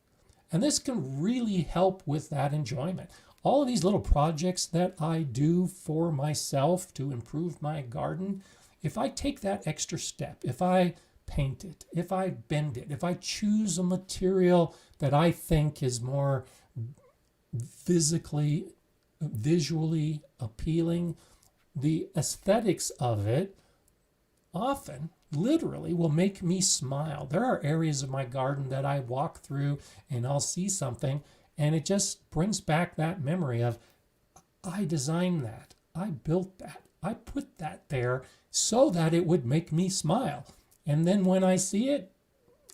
A: And this can really help with that enjoyment. All of these little projects that I do for myself to improve my garden, if I take that extra step, if I paint it, if I bend it, if I choose a material that I think is more visually appealing, the aesthetics of it often, literally, will make me smile. There are areas of my garden that I walk through and I'll see something and it just brings back that memory of, I designed that, I built that, I put that there so that it would make me smile. And then when I see it,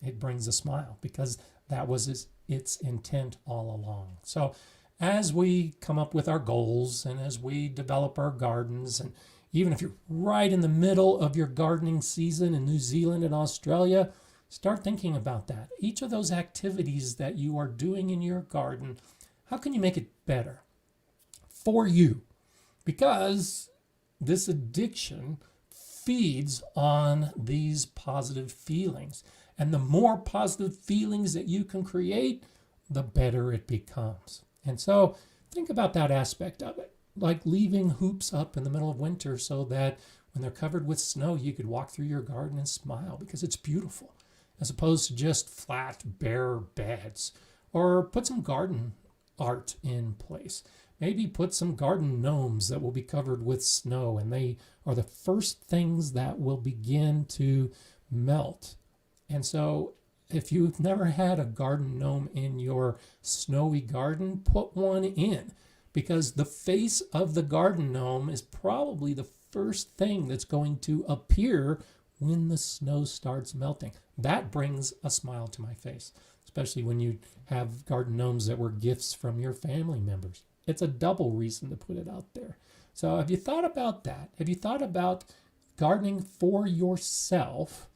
A: it brings a smile because that was its intent all along. So as we come up with our goals and as we develop our gardens, and even if you're right in the middle of your gardening season in New Zealand and Australia, start thinking about that. Each of those activities that you are doing in your garden, how can you make it better for you? Because this addiction feeds on these positive feelings. And the more positive feelings that you can create, the better it becomes. And so think about that aspect of it, like leaving hoops up in the middle of winter so that when they're covered with snow, you could walk through your garden and smile because it's beautiful, as opposed to just flat, bare beds. Or put some garden art in place. Maybe put some garden gnomes that will be covered with snow, and they are the first things that will begin to melt. And so if you've never had a garden gnome in your snowy garden, put one in, because the face of the garden gnome is probably the first thing that's going to appear when the snow starts melting. That brings a smile to my face, especially when you have garden gnomes that were gifts from your family members. It's a double reason to put it out there. So have you thought about that? Have you thought about gardening for yourself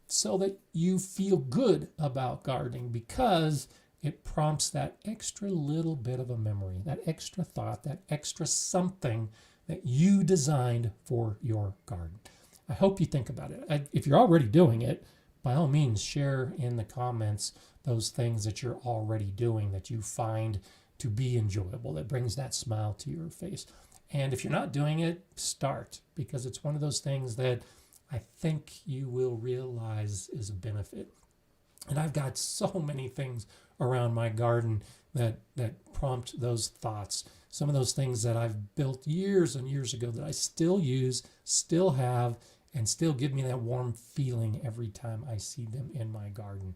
A: so that you feel good about gardening? Because it prompts that extra little bit of a memory, that extra thought, that extra something that you designed for your garden. I hope you think about it. If you're already doing it, by all means, share in the comments those things that you're already doing that you find to be enjoyable, that brings that smile to your face. And if you're not doing it, start, because it's one of those things that I think you will realize is a benefit. And I've got so many things around my garden that prompt those thoughts. Some of those things that I've built years and years ago that I still use, still have, and still give me that warm feeling every time I see them in my garden.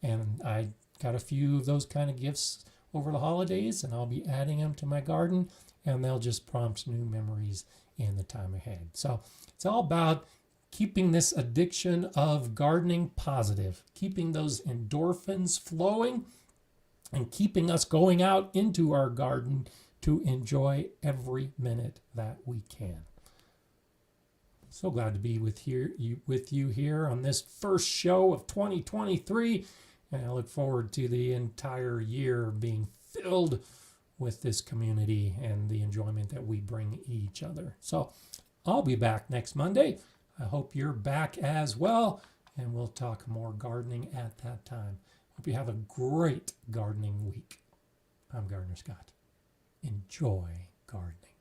A: And I got a few of those kind of gifts over the holidays, and I'll be adding them to my garden, and they'll just prompt new memories in the time ahead. So it's all about keeping this addiction of gardening positive, keeping those endorphins flowing, and keeping us going out into our garden to enjoy every minute that we can. So glad to be with you here on this first show of 2023, and I look forward to the entire year being filled with this community and the enjoyment that we bring each other. So I'll be back next Monday. I hope you're back as well, and we'll talk more gardening at that time. Hope you have a great gardening week. I'm Gardener Scott. Enjoy gardening.